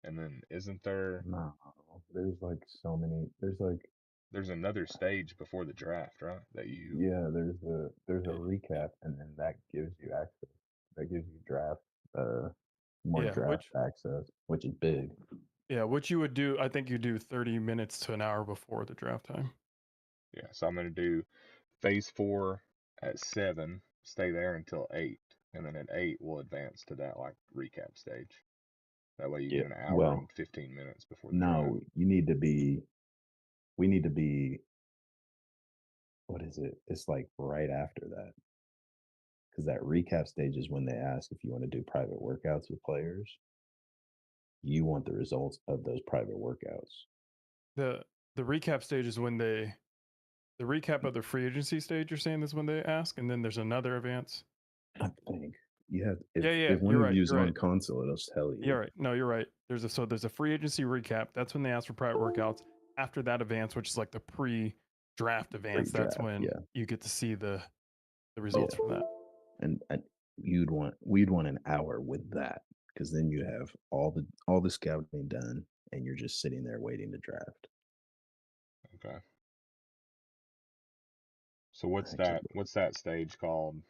Speaker 1: And then isn't there?
Speaker 2: No, there's like so many.
Speaker 1: There's another stage before the draft, right? That you.
Speaker 2: Yeah, there's a recap, and then that gives you access. That gives you draft, more
Speaker 3: Yeah,
Speaker 2: draft access, which is big.
Speaker 3: Yeah, what you would do, I think you do 30 minutes to an hour before the draft time.
Speaker 1: Yeah, so I'm gonna do phase 4 at 7. Stay there until 8, and then at 8 we'll advance to that like recap stage. That way you get an hour and 15 minutes before the draft.
Speaker 2: No, we need to be. What is it? It's like right after that, because that recap stage is when they ask if you want to do private workouts with players. You want the results of those private workouts.
Speaker 3: The recap stage is when the recap of the free agency stage. You're saying is when they ask, and then there's another advance.
Speaker 2: I think you have. If,
Speaker 3: Yeah,
Speaker 2: if one
Speaker 3: you're
Speaker 2: of you's
Speaker 3: right.
Speaker 2: on console, it'll tell you.
Speaker 3: You're right. No, you're right. There's a free agency recap. That's when they ask for private workouts. After that advance, which is like the pre-draft advance, that's when you get to see the results from that.
Speaker 2: And we'd want an hour with that, because then you have all the scouting done, and you're just sitting there waiting to draft.
Speaker 1: Okay. So what's that stage called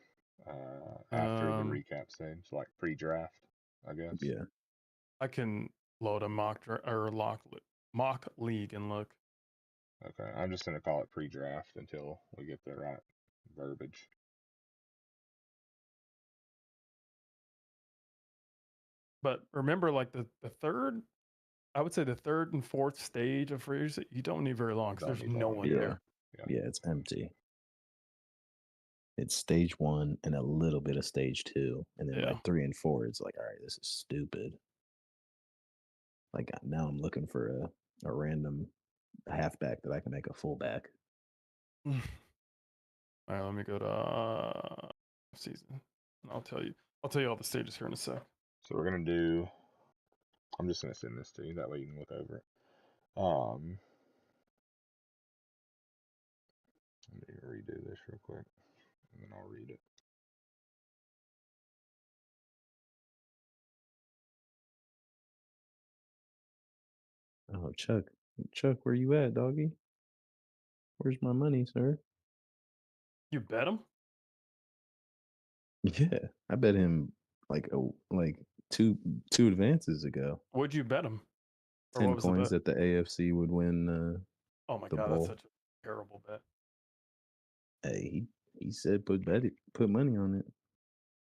Speaker 1: after the recap stage? Like pre-draft, I guess.
Speaker 2: Yeah.
Speaker 3: I can load a mock league and look.
Speaker 1: Okay, I'm just gonna call it pre-draft until we get the right verbiage.
Speaker 3: But remember, like the third, I would say the third and fourth stage of free agency, you don't need very long because there's no one there.
Speaker 2: Yeah, it's empty. It's stage 1 and a little bit of stage 2, and then like 3 and 4, it's like, all right, this is stupid. Like now I'm looking for a random halfback that I can make a fullback.
Speaker 3: All right, let me go to season. I'll tell you all the stages here in a sec.
Speaker 1: So we're gonna do. I'm just gonna send this to you. That way you can look over it. Let me redo this real quick, and then I'll read it.
Speaker 2: Oh, Chuck, where you at, doggy? Where's my money, sir?
Speaker 3: You bet him?
Speaker 2: Yeah, I bet him like two advances ago.
Speaker 3: What'd you bet him?
Speaker 2: 10 coins that the AFC would win.
Speaker 3: Oh my
Speaker 2: the
Speaker 3: god,
Speaker 2: bowl.
Speaker 3: that's such a terrible bet.
Speaker 2: Hey, he said put money on it.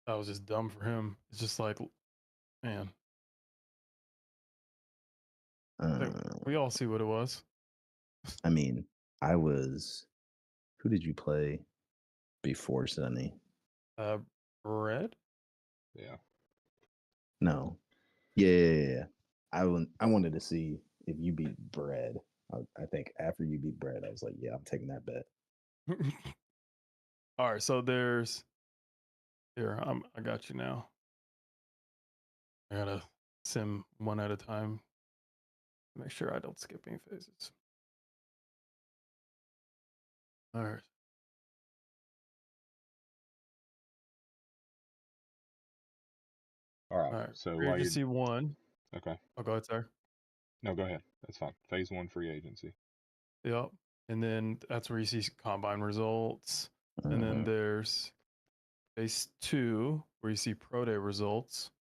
Speaker 3: That was just dumb for him. It's just like, man. We all see what it was.
Speaker 2: I mean, who did you play before Sunny?
Speaker 3: Red?
Speaker 1: Yeah.
Speaker 2: No. Yeah. I wanted to see if you beat Bread. I think after you beat Bread, I was like, yeah, I'm taking that bet.
Speaker 3: All right, so there's here. I got you now. I gotta sim one at a time. Make sure I don't skip any phases. All right.
Speaker 1: All right.
Speaker 3: All right.
Speaker 1: So
Speaker 3: Free
Speaker 1: while you
Speaker 3: agency 1.
Speaker 1: okay,
Speaker 3: Oh, go ahead, sir.
Speaker 1: no, go ahead. That's fine. Phase 1 free agency.
Speaker 3: Yep. And then that's where you see combine results. And then there's phase 2 where you see pro day results.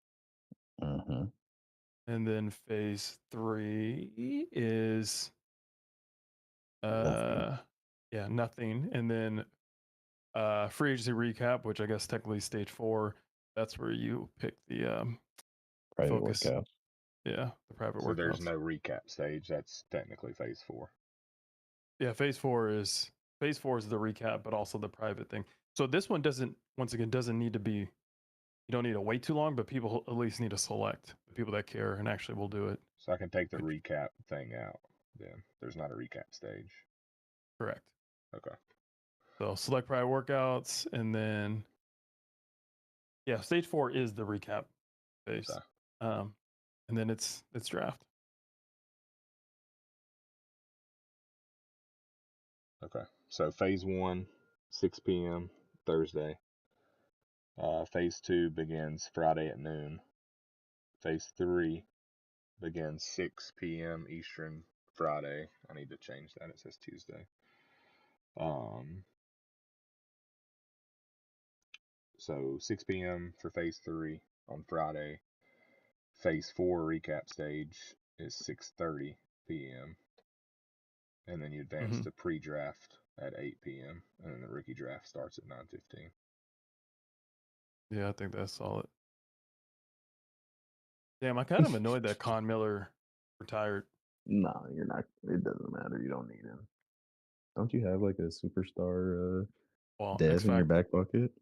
Speaker 3: And then phase 3 is nothing. And then free agency recap, which I guess technically stage 4. That's where you pick the
Speaker 2: private
Speaker 3: focus.
Speaker 2: workout.
Speaker 3: Yeah, the private
Speaker 1: So
Speaker 3: workouts.
Speaker 1: there's no recap stage. That's technically phase 4.
Speaker 3: Yeah, phase 4 is the recap, but also the private thing. So this one doesn't need to be. You don't need to wait too long, but people at least need to select the people that care and actually will do it.
Speaker 1: So I can take the recap thing out. Then there's not a recap stage.
Speaker 3: Correct.
Speaker 1: Okay.
Speaker 3: So select private workouts, and then stage 4 is the recap phase.
Speaker 1: Okay.
Speaker 3: And then it's draft.
Speaker 1: Okay. So phase 1, 6 p.m. Thursday. Phase 2 begins Friday at noon. Phase 3 begins 6 p.m. Eastern Friday. I need to change that. It says Tuesday. So 6 p.m. for phase 3 on Friday. Phase 4 recap stage is 6:30 p.m. And then you advance to pre-draft at 8 p.m. and then the rookie draft starts at 9:15.
Speaker 3: Yeah, I think that's solid. Damn, I kind of annoyed that Con Miller retired.
Speaker 2: No, you're not. It doesn't matter. You don't need him. Don't you have like a superstar dev in your back bucket?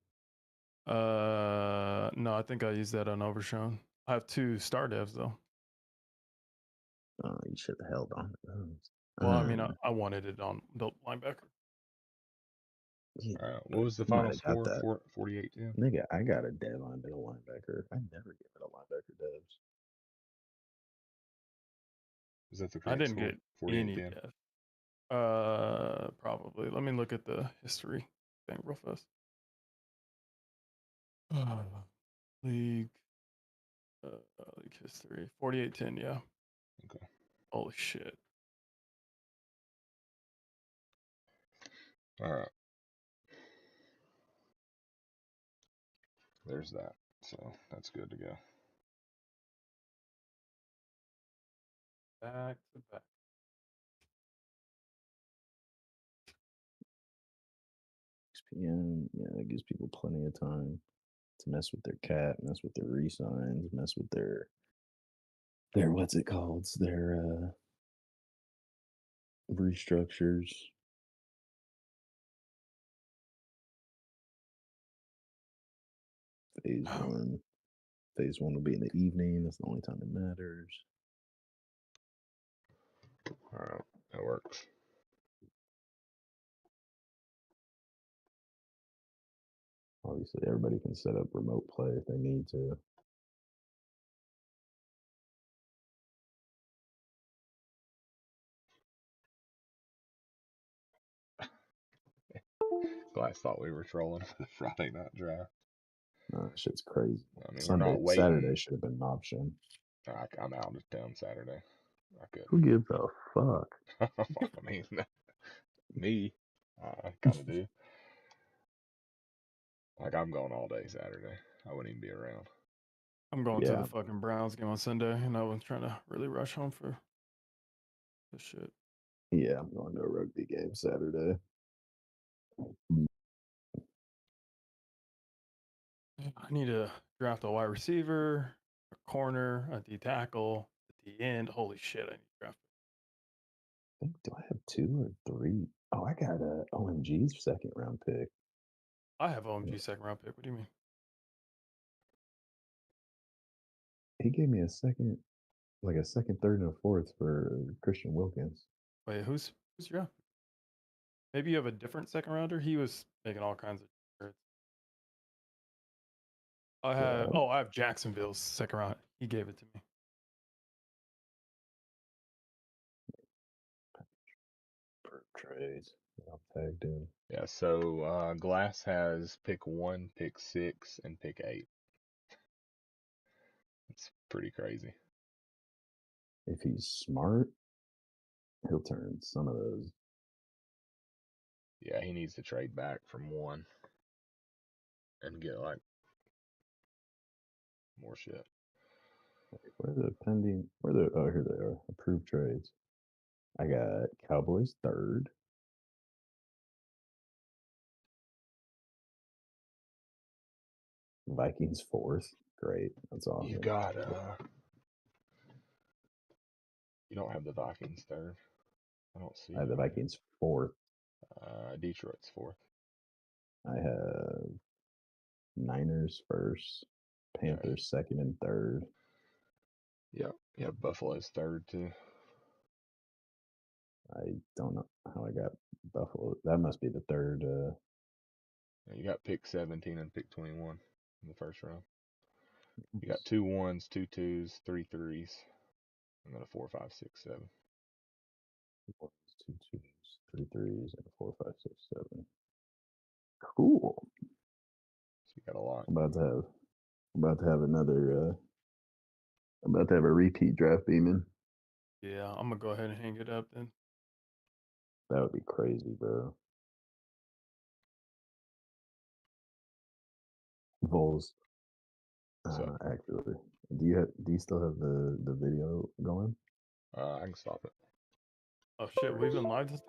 Speaker 3: No, I think I used that on Overshown. I have 2 star devs though.
Speaker 2: Oh, you should have held on to those.
Speaker 3: Well, I mean, I wanted it on the linebacker.
Speaker 1: What was the final score? 48-10?
Speaker 2: Nigga, I got a dev on middle linebacker. I never give it a linebacker devs.
Speaker 1: Is that the correct
Speaker 3: I didn't
Speaker 1: score?
Speaker 3: get
Speaker 1: 48-10?
Speaker 3: any dev. Probably. Let me look at the history thing real fast. League history. 48-10, yeah.
Speaker 1: Okay.
Speaker 3: Holy shit.
Speaker 1: All right. There's that. So that's good to go.
Speaker 3: Back to back.
Speaker 2: PM, yeah, that gives people plenty of time to mess with their cap, mess with their re-signs, mess with their what's it called? Their restructures. Phase 1. Phase 1 will be in the evening. That's the only time it matters.
Speaker 1: All right. That works.
Speaker 2: Obviously, everybody can set up remote play if they need to.
Speaker 1: Glass thought we were trolling for the Friday night draft.
Speaker 2: No, that shit's crazy.
Speaker 1: I mean,
Speaker 2: Sunday,
Speaker 1: we're not waiting.
Speaker 2: Saturday should have been an option.
Speaker 1: I'm out of town Saturday. I couldn't.
Speaker 2: Who gives a fuck?
Speaker 1: I mean, me, I kind of do. Like, I'm going all day Saturday. I wouldn't even be around.
Speaker 3: I'm going to the fucking Browns game on Sunday, and I was trying to really rush home for this shit.
Speaker 2: Yeah, I'm going to a rugby game Saturday.
Speaker 3: I need to draft a wide receiver, a corner, a D tackle, a the end. Holy shit! I need to draft.
Speaker 2: I think, do I have 2 or 3? Oh, I got OMG's second round pick.
Speaker 3: I have OMG second round pick. What do you mean?
Speaker 2: He gave me a second, like a second, third, and a fourth for Christian Wilkins.
Speaker 3: Wait, who's your? Maybe you have a different second rounder. He was making all kinds of trades. I have Jacksonville's second round. He gave it to me.
Speaker 2: For trades. I'm tagged in.
Speaker 1: Yeah, so Glass has pick 1, pick 6, and pick 8. It's pretty crazy.
Speaker 2: If he's smart, he'll turn some of those.
Speaker 1: Yeah, he needs to trade back from 1 and get like more shit.
Speaker 2: Where are the pending? Oh, here they are. Approved trades. I got Cowboys third. Vikings fourth. Great. That's awesome.
Speaker 1: You got you don't have the Vikings third. I don't see.
Speaker 2: I have the Vikings fourth.
Speaker 1: Detroit's 4th.
Speaker 2: I have Niners first. Panthers second and third.
Speaker 1: Yeah, Buffalo's 3rd too.
Speaker 2: I don't know how I got Buffalo. That must be the third.
Speaker 1: You got pick 17 and pick 21 in the first round. You got 2 1s, 2 2s, 3 3s, and then a 4 5 6 7.
Speaker 2: 2 2s, 3 3s, and a 4 5 6 7. Cool.
Speaker 1: So you got a lot.
Speaker 2: I'm about to have another. I'm about to have a repeat draft, Beamen.
Speaker 3: Yeah, I'm gonna go ahead and hang it up then.
Speaker 2: That would be crazy, bro. Vols. Actually, do you still have the video going?
Speaker 1: I can stop it.
Speaker 3: Oh shit, we've been live to start.